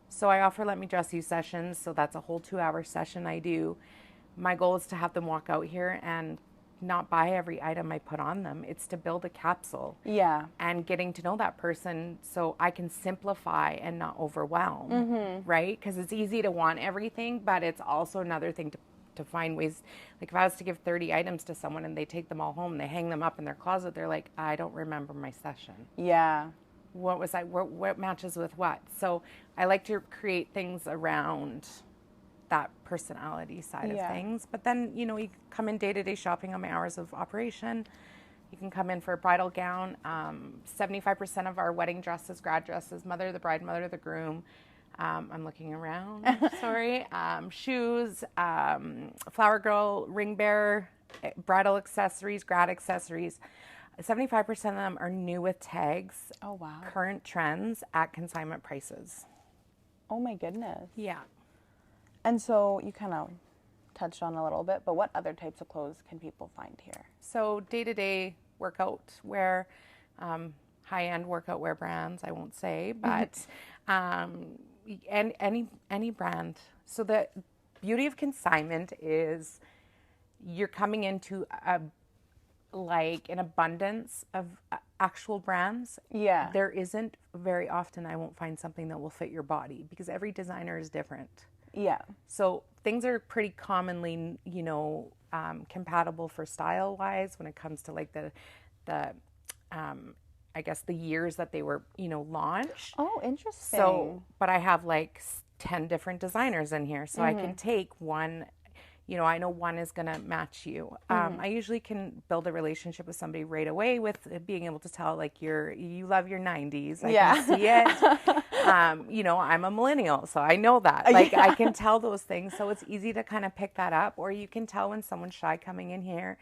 So I offer Let Me Dress You sessions. So that's a whole 2-hour session I do. My goal is to have them walk out here and not buy every item I put on them. It's to build a capsule. Yeah. And getting to know that person so I can simplify and not overwhelm, right? Because it's easy to want everything, but it's also another thing to find ways. Like if I was to give 30 items to someone and they take them all home and they hang them up in their closet, they're like, I don't remember my session. Yeah. What matches with what? So I like to create things around that personality side of things. But then, you know, you come in day-to-day shopping on my hours of operation. You can come in for a bridal gown. 75% of our wedding dresses, grad dresses, mother of the bride, mother of the groom. I'm looking around, sorry. Shoes, flower girl, ring bearer, bridal accessories, grad accessories. 75% of them are new with tags. Oh, wow. Current trends at consignment prices. Oh, my goodness. Yeah. And so you kind of touched on a little bit, but what other types of clothes can people find here? So day-to-day workout wear, high-end workout wear brands, I won't say, but and any brand. So the beauty of consignment is you're coming into an abundance of actual brands. Yeah. There isn't very often I won't find something that will fit your body because every designer is different. Yeah. So things are pretty commonly, you know, compatible for style-wise when it comes to like the I guess the years that they were, you know, launched. Oh, interesting. So, but I have like 10 different designers in here, so I can take one. You know, I know one is going to match you. I usually can build a relationship with somebody right away with being able to tell, like, you love your 90s. I can see it. You know, I'm a millennial, so I know that. Like, I can tell those things, so it's easy to kind of pick that up. Or you can tell when someone's shy coming in here.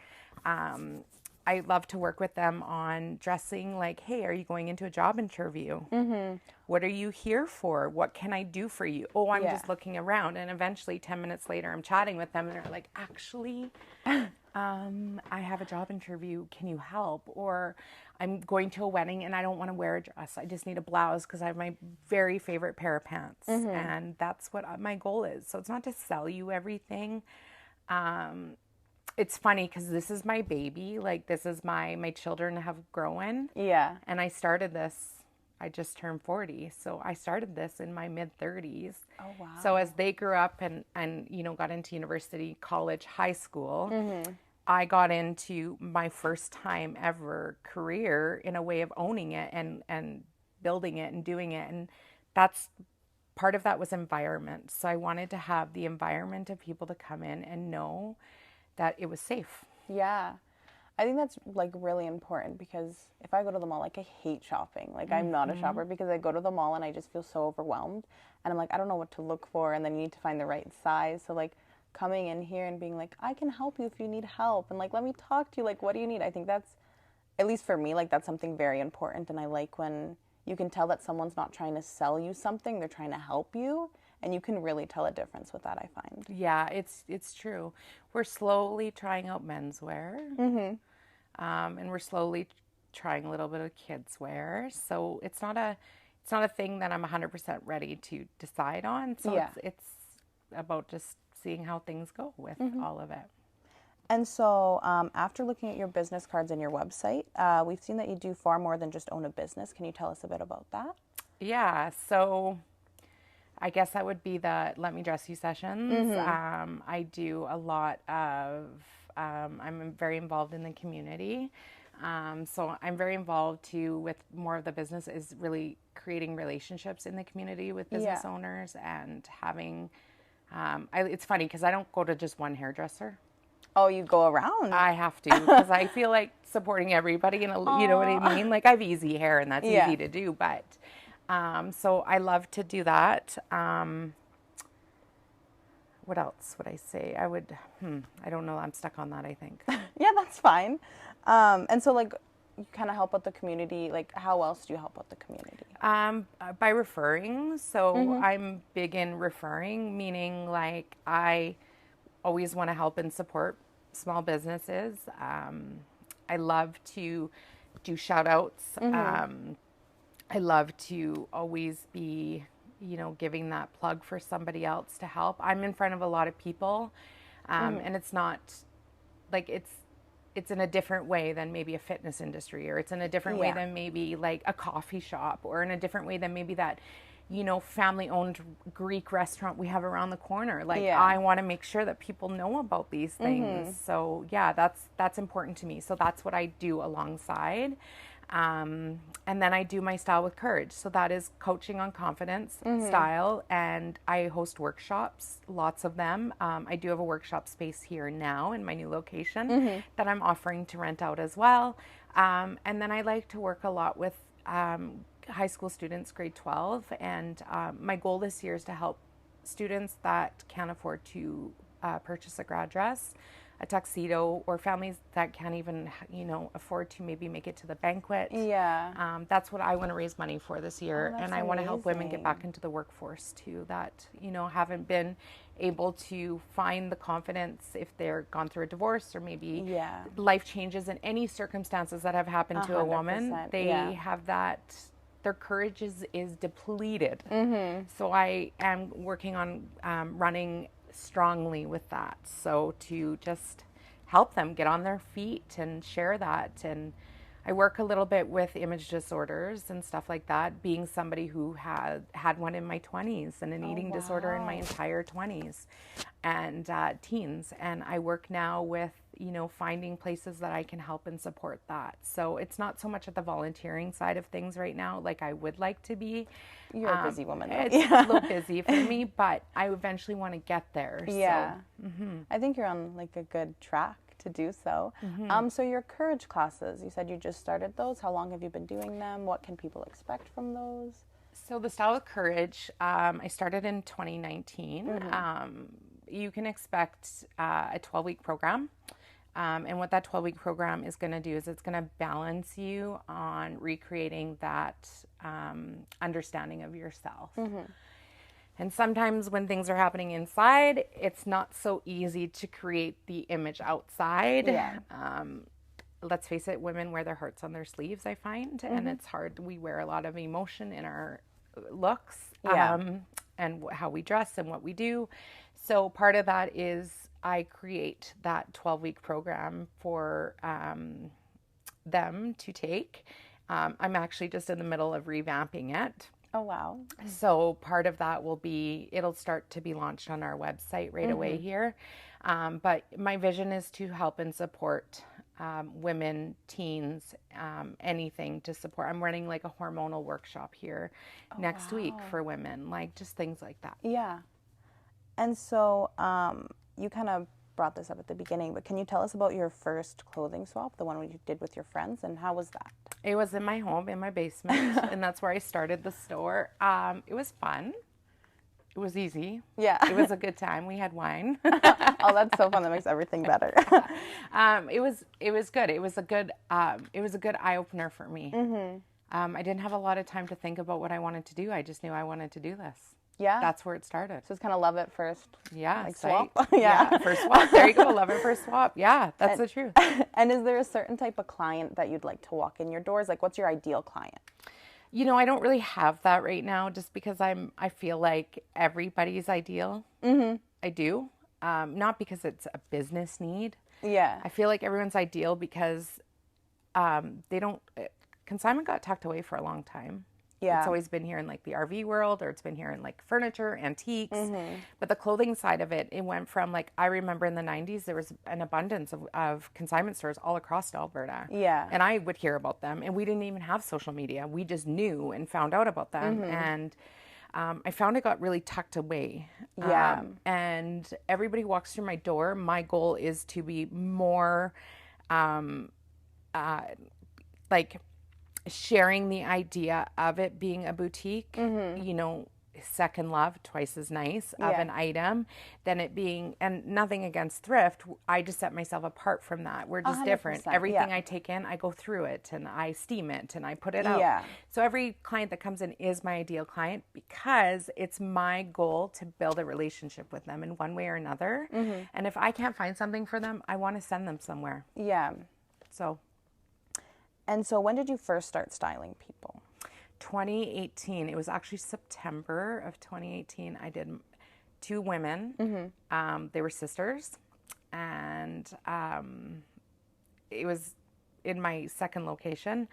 I love to work with them on dressing, like, hey, are you going into a job interview? What are you here for? What can I do for you? Oh, I'm just looking around. And eventually 10 minutes later, I'm chatting with them and they're like, actually, I have a job interview. Can you help? Or I'm going to a wedding and I don't want to wear a dress. I just need a blouse because I have my very favorite pair of pants. And that's what my goal is. So it's not to sell you everything. It's funny because this is my baby. Like, this is my children have grown. Yeah. And I started this, I just turned 40. So I started this in my mid-30s. Oh, wow. So as they grew up and you know, got into university, college, high school, I got into my first time ever career in a way of owning it and building it and doing it. And that's part of that was environment. So I wanted to have the environment of people to come in and know that it was safe. Yeah. I think that's like really important because if I go to the mall, like I hate shopping. Like I'm not a shopper because I go to the mall and I just feel so overwhelmed. And I'm like, I don't know what to look for. And then you need to find the right size. So like coming in here and being like, I can help you if you need help. And like, let me talk to you. Like, what do you need? I think that's, at least for me, like that's something very important. And I like when you can tell that someone's not trying to sell you something. They're trying to help you. And you can really tell a difference with that, I find. Yeah, it's true. We're slowly trying out menswear. And we're slowly trying a little bit of kids wear. So it's not a thing that I'm 100% ready to decide on. So it's about just seeing how things go with all of it. And so after looking at your business cards and your website, we've seen that you do far more than just own a business. Can you tell us a bit about that? Yeah, so I guess that would be the Let Me Dress You sessions. I do a lot of, I'm very involved in the community. So I'm very involved too with more of the business is really creating relationships in the community with business owners and having, it's funny because I don't go to just one hairdresser. Oh, you go around? I have to because I feel like supporting everybody, and you know what I mean? Like I have easy hair and that's easy to do, but so I love to do that. What else would I say? I would, I don't know. I'm stuck on that, I think. Yeah, that's fine. And so like you kind of help out the community. Like how else do you help out the community? By referring. So I'm big in referring, meaning like I always want to help and support small businesses. I love to do shout outs. I love to always be, you know, giving that plug for somebody else to help. I'm in front of a lot of people, and it's not like it's in a different way than maybe a fitness industry, or it's in a different way than maybe like a coffee shop, or in a different way than maybe that, you know, family-owned Greek restaurant we have around the corner. Like I want to make sure that people know about these things. So yeah, that's important to me. So that's what I do alongside. And then I do my Style with Courage. So that is coaching on confidence, style, and I host workshops, lots of them. I do have a workshop space here now in my new location that I'm offering to rent out as well. And then I like to work a lot with high school students, grade 12, and my goal this year is to help students that can't afford to purchase a grad dress, a tuxedo, or families that can't even, you know, afford to maybe make it to the banquet. That's what I want to raise money for this year, and I want to help women get back into the workforce too, that, you know, haven't been able to find the confidence if they're gone through a divorce or maybe life changes in any circumstances that have happened to a woman. They have that, their courage is depleted. So I am working on running strongly with that. So to just help them get on their feet and share that. And I work a little bit with image disorders and stuff like that, being somebody who had one in my 20s and an eating disorder in my entire 20s and teens. And I work now with, you know, finding places that I can help and support that. So it's not so much at the volunteering side of things right now, like I would like to be. You're a busy woman, though. It's a little busy for me, but I eventually want to get there. Yeah. So, I think you're on like a good track to do so. So your courage classes, you said you just started those. How long have you been doing them? What can people expect from those? So the Style with Courage, I started in 2019. You can expect a 12-week program. And what that 12-week program is going to do is it's going to balance you on recreating that understanding of yourself. And sometimes when things are happening inside, it's not so easy to create the image outside. Let's face it, women wear their hearts on their sleeves, I find, and it's hard. We wear a lot of emotion in our looks and how we dress and what we do. So part of that is I create that 12-week program for them to take. I'm actually just in the middle of revamping it. Oh, wow. So part of that will be, it'll start to be launched on our website right away here. But my vision is to help and support women, teens, anything to support. I'm running like a hormonal workshop here next week for women, like just things like that. Yeah. And so you kind of brought this up at the beginning, but can you tell us about your first clothing swap, the one you did with your friends, and how was that? It was in my home, in my basement, and that's where I started the store. It was fun. It was easy. Yeah. It was a good time. We had wine. Oh, that's so fun. That makes everything better. It was good. It was a good eye opener for me. I didn't have a lot of time to think about what I wanted to do. I just knew I wanted to do this. Yeah. That's where it started. So it's kind of love at first. Yeah. Like swap. Yeah. First swap. There you go. Love at first swap. Yeah. That's the truth. And is there a certain type of client that you'd like to walk in your doors? Like, what's your ideal client? You know, I don't really have that right now just because I feel like everybody's ideal. Mm-hmm. I do. Not because it's a business need. Yeah. I feel like everyone's ideal because consignment got tucked away for a long time. Yeah. It's always been here in like the RV world, or it's been here in like furniture, antiques. But the clothing side of it, it went from like, I remember in the 90s, there was an abundance of consignment stores all across Alberta. Yeah. And I would hear about them, and we didn't even have social media. We just knew and found out about them. And I found it got really tucked away. Yeah. And everybody walks through my door. My goal is to be more like sharing the idea of it being a boutique, you know, second love, twice as nice of an item than it being, and nothing against thrift. I just set myself apart from that. We're just different. Everything I take in, I go through it and I steam it and I put it out. Yeah. So every client that comes in is my ideal client because it's my goal to build a relationship with them in one way or another. And if I can't find something for them, I want to send them somewhere. Yeah. So. And so when did you first start styling people? 2018. It was actually September of 2018. I did 2 women. They were sisters. And it was in my second location.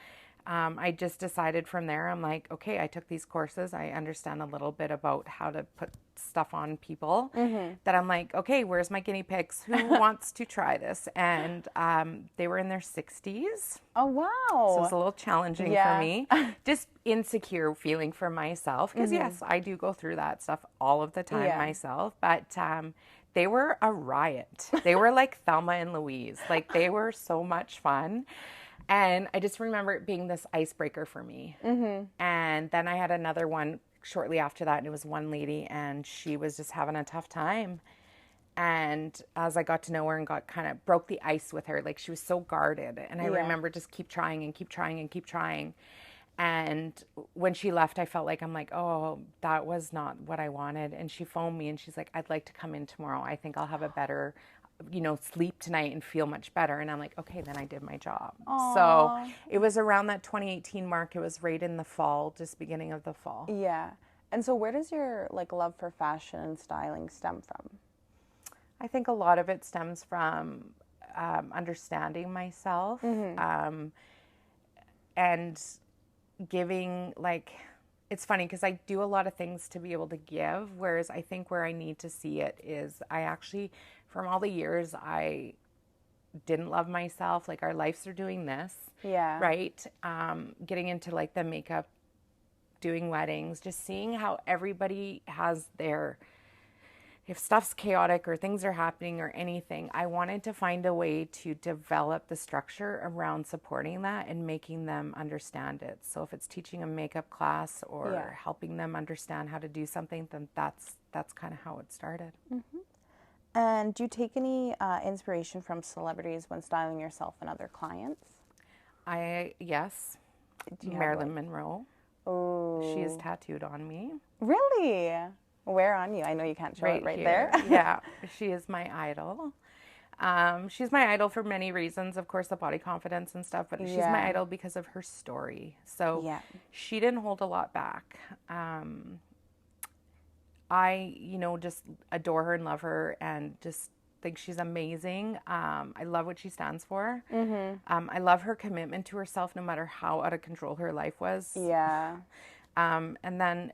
I just decided from there, I'm like, okay, I took these courses. I understand a little bit about how to put stuff on people that I'm like, okay, where's my guinea pigs? Who wants to try this? And they were in their 60s. Oh, wow. So it was a little challenging for me. Just insecure feeling for myself. Because yes, I do go through that stuff all of the time myself. But they were a riot. They were like Thelma and Louise. Like they were so much fun. And I just remember it being this icebreaker for me. And then I had another one shortly after that, and it was one lady, and she was just having a tough time. And as I got to know her and got kind of broke the ice with her, like she was so guarded. And I remember just keep trying and keep trying and keep trying. And when she left, I felt like, I'm like, oh, that was not what I wanted. And she phoned me and she's like, I'd like to come in tomorrow. I think I'll have a better, you know, sleep tonight and feel much better. And I'm like, okay, then I did my job. Aww. So it was around that 2018 mark. It was right in the fall, just beginning of the fall. Yeah. And so where does your like love for fashion and styling stem from? I think a lot of it stems from understanding myself and giving, like, it's funny because I do a lot of things to be able to give, whereas I think where I need to see it is I actually, from all the years I didn't love myself, like our lives are doing this, right? Getting into like the makeup, doing weddings, just seeing how everybody has their, if stuff's chaotic or things are happening or anything, I wanted to find a way to develop the structure around supporting that and making them understand it. So if it's teaching a makeup class or helping them understand how to do something, then that's kind of how it started. And do you take any inspiration from celebrities when styling yourself and other clients? Yes. Marilyn Monroe. Oh. She is tattooed on me. Really? Where on you? I know you can't show it right here. there. Yeah, she is my idol. She's my idol for many reasons, of course, the body confidence and stuff, but she's my idol because of her story. So she didn't hold a lot back. I, just adore her and love her and just think she's amazing. I love what she stands for. I love her commitment to herself no matter how out of control her life was. Yeah. And then,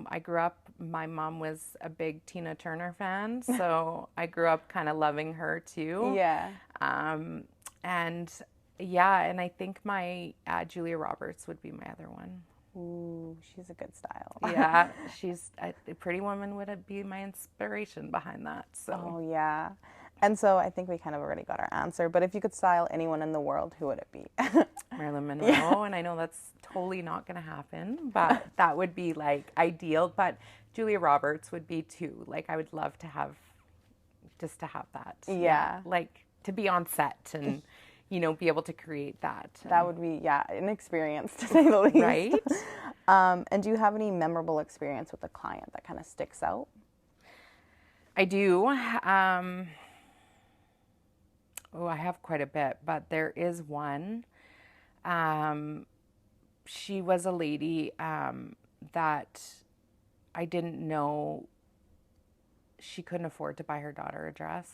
I grew up, my mom was a big Tina Turner fan, so I grew up kind of loving her too. Yeah. And I think my Julia Roberts would be my other one. Ooh, she's a good style. Yeah, she's a Pretty Woman would be my inspiration behind that. So. Oh, yeah. And so I think we kind of already got our answer, but if you could style anyone in the world, who would it be? Marilyn Monroe, and I know that's totally not going to happen, but that would be like ideal. But Julia Roberts would be too. Like I would love to have, just to have that. Yeah. Like to be on set and, be able to create that. That would be, an experience to say the least. Right? And do you have any memorable experience with a client that kind of sticks out? I do. I have quite a bit, but there is one. She was a lady that I didn't know she couldn't afford to buy her daughter a dress.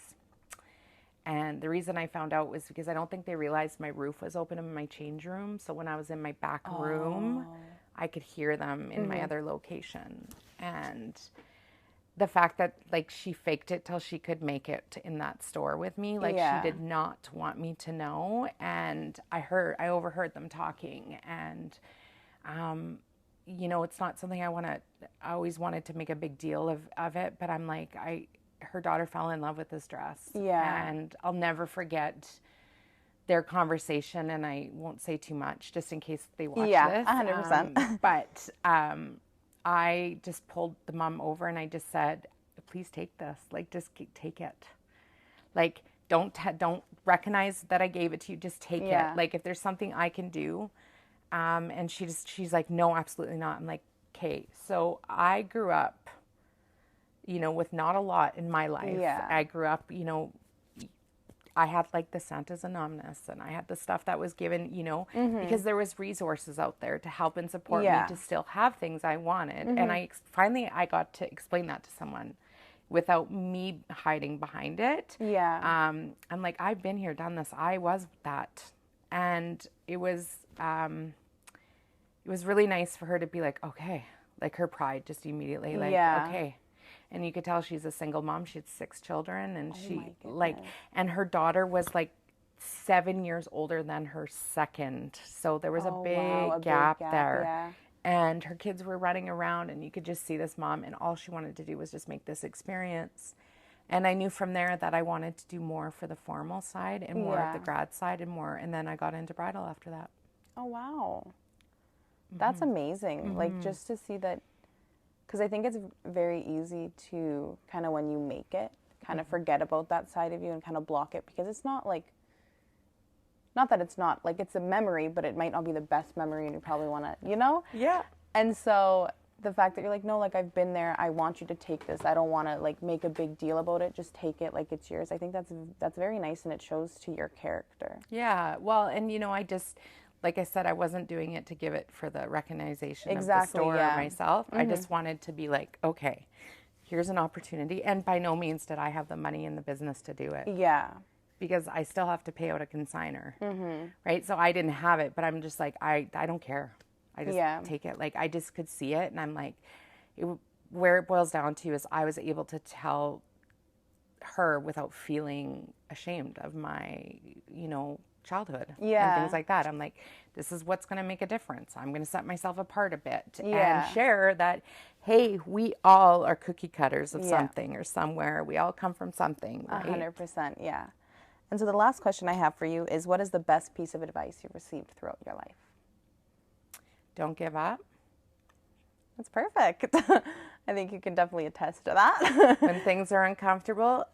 And the reason I found out was because I don't think they realized my roof was open in my change room. So when I was in my back room, I could hear them in my other location. And the fact that like she faked it till she could make it in that store with me, like she did not want me to know. And I overheard them talking, and you know, it's not something I always wanted to make a big deal of it, but I'm like, her daughter fell in love with this dress. Yeah. And I'll never forget their conversation, and I won't say too much just in case they watch this. Yeah, 100%. But I just pulled the mom over and I just said, please take this. Like, just take it. Like, don't recognize that I gave it to you. Just take it. Like, if there's something I can do. And she's like, no, absolutely not. I'm like, okay. So I grew up, you know, with not a lot in my life. Yeah. I grew up, you know, I had like the Santa's Anonymous, and I had the stuff that was given, you know, because there was resources out there to help and support me to still have things I wanted. And I got to explain that to someone without me hiding behind it. Yeah. I'm like, I've been here, done this. I was that. And it was really nice for her to be like, okay, like her pride just immediately, like, okay. And you could tell she's a single mom. She had 6 children, and and her daughter was like 7 years older than her second. So there was a big gap there. Yeah. And her kids were running around, and you could just see this mom, and all she wanted to do was just make this experience. And I knew from there that I wanted to do more for the formal side and more of the grad side and more. And then I got into bridal after that. Oh, wow. That's amazing. Like, just to see that, because I think it's very easy to kind of, when you make it, kind of forget about that side of you and kind of block it, because it's not like, not that it's not, like, it's a memory, but it might not be the best memory, and you probably want to, you know? Yeah. And so the fact that you're like, no, like, I've been there, I want you to take this, I don't want to, like, make a big deal about it, just take it like it's yours. I think that's very nice, and it shows to your character. Yeah, well, and, you know, I just, like I said, I wasn't doing it to give it for the recognition of the store or myself. I just wanted to be like, okay, here's an opportunity. And by no means did I have the money in the business to do it. Yeah. Because I still have to pay out a consignor, right? So I didn't have it, but I'm just like, I don't care. I just take it. Like, I just could see it, and I'm like, where it boils down to is I was able to tell her without feeling ashamed of my, you know, childhood and things like that. I'm like, this is what's going to make a difference. I'm going to set myself apart a bit and share that, hey, we all are cookie cutters of something or somewhere. We all come from something, right? 100%, yeah. And so the last question I have for you is, what is the best piece of advice you've received throughout your life? Don't give up. That's perfect. I think you can definitely attest to that. When things are uncomfortable,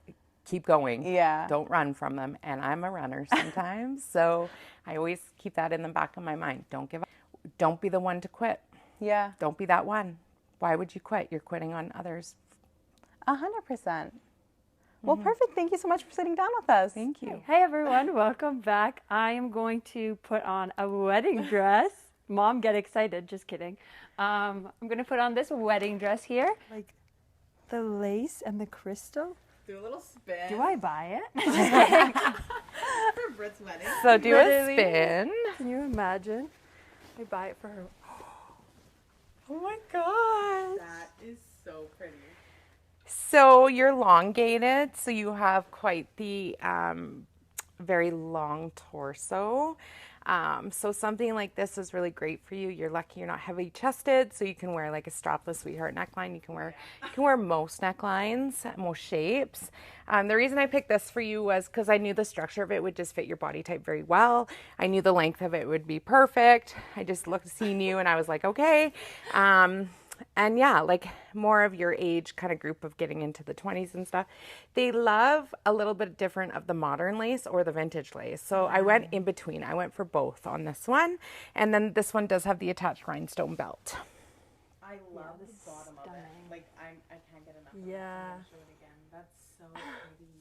keep going. Yeah. Don't run from them. And I'm a runner sometimes, so I always keep that in the back of my mind. Don't give up. Don't be the one to quit. Yeah. Don't be that one. Why would you quit? You're quitting on others. 100%. Well, perfect. Thank you so much for sitting down with us. Thank you. Hey, everyone. Welcome back. I am going to put on a wedding dress. Mom, get excited. Just kidding. I'm going to put on this wedding dress here. Like the lace and the crystal. Do a little spin. Do I buy it? For Brit's wedding. So do a spin. Can you imagine? I buy it for her. Oh my God. That is so pretty. So you're elongated, so you have quite the very long torso. So something like this is really great for you. You're lucky you're not heavy chested, so you can wear like a strapless sweetheart neckline. You can wear most necklines, most shapes. The reason I picked this for you was because I knew the structure of it would just fit your body type very well. I knew the length of it would be perfect. I just seen you and I was like, okay. And yeah, like more of your age kind of group of getting into the 20s and stuff, they love a little bit different of the modern lace or the vintage lace. So I went in between. I went for both on this one. And then this one does have the attached rhinestone belt. I love the bottom of it. Like, I can't get enough of it. Yeah. Show it again. That's so pretty.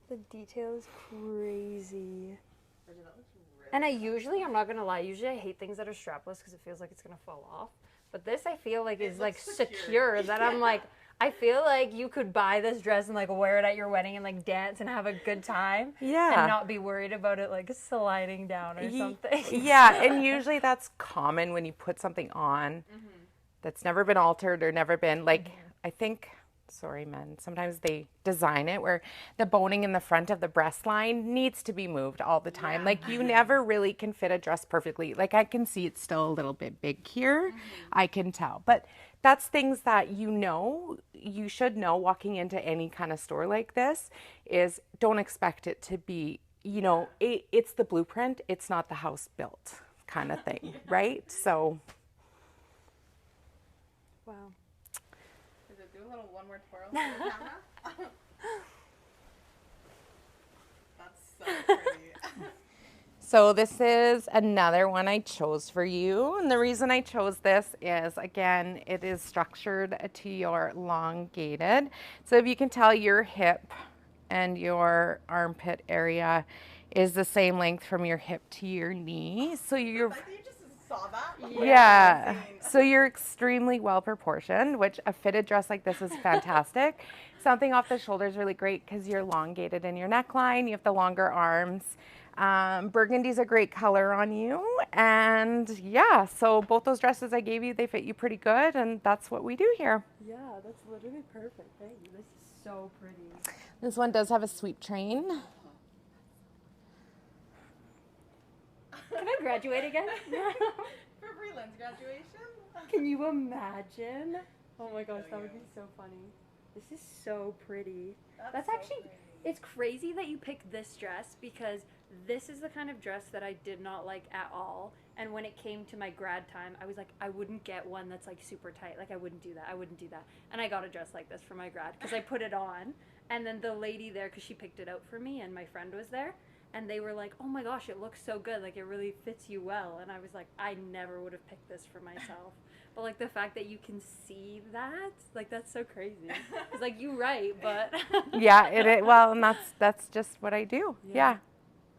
The detail is crazy. Bridget, that looks really And I'm not gonna lie, usually I hate things that are strapless because it feels like it's gonna fall off. But this I feel like is like secure that I'm like, I feel like you could buy this dress and like wear it at your wedding and like dance and have a good time. Yeah. And not be worried about it like sliding down or something. Yeah, and usually that's common when you put something on that's never been altered or never been like, I think, sorry men, sometimes they design it where the boning in the front of the breast line needs to be moved all the time. Like you never really can fit a dress perfectly. Like I can see it's still a little bit big here. I can tell. But that's things that you should know walking into any kind of store like this is don't expect it to be, it's the blueprint. It's not the house built kind of thing, right? So. Wow. Do a little one more twirl for the camera. That's so pretty. So this is another one I chose for you. And the reason I chose this is, again, it is structured to your elongated. So if you can tell, your hip and your armpit area is the same length from your hip to your knee. So you're... I think you just saw that. Yeah. So you're extremely well proportioned, which a fitted dress like this is fantastic. Something off the shoulder is really great because you're elongated in your neckline. You have the longer arms. Burgundy's a great color on you. And yeah, so both those dresses I gave you, they fit you pretty good. And that's what we do here. Yeah, that's literally perfect. Thank you. This is so pretty. This one does have a sweep train. Can I graduate again? For Breland's graduation. Can you imagine? Oh my gosh, that would be so funny. This is so pretty. That's so actually, pretty. it's crazy that you picked this dress because this is the kind of dress that I did not like at all. And when it came to my grad time, I was like, I wouldn't get one that's like super tight. Like I wouldn't do that. And I got a dress like this for my grad because I put it on. And then the lady there, because she picked it out for me and my friend was there. And they were like, oh my gosh, it looks so good. Like, it really fits you well. And I was like, I never would have picked this for myself. But, like, the fact that you can see that, like, that's so crazy. It's like, you're right, but... Yeah, well, and that's just what I do. Yeah.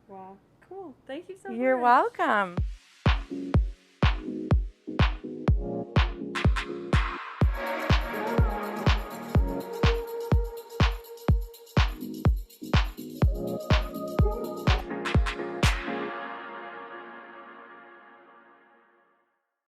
Wow. Cool. Thank you so much. You're welcome.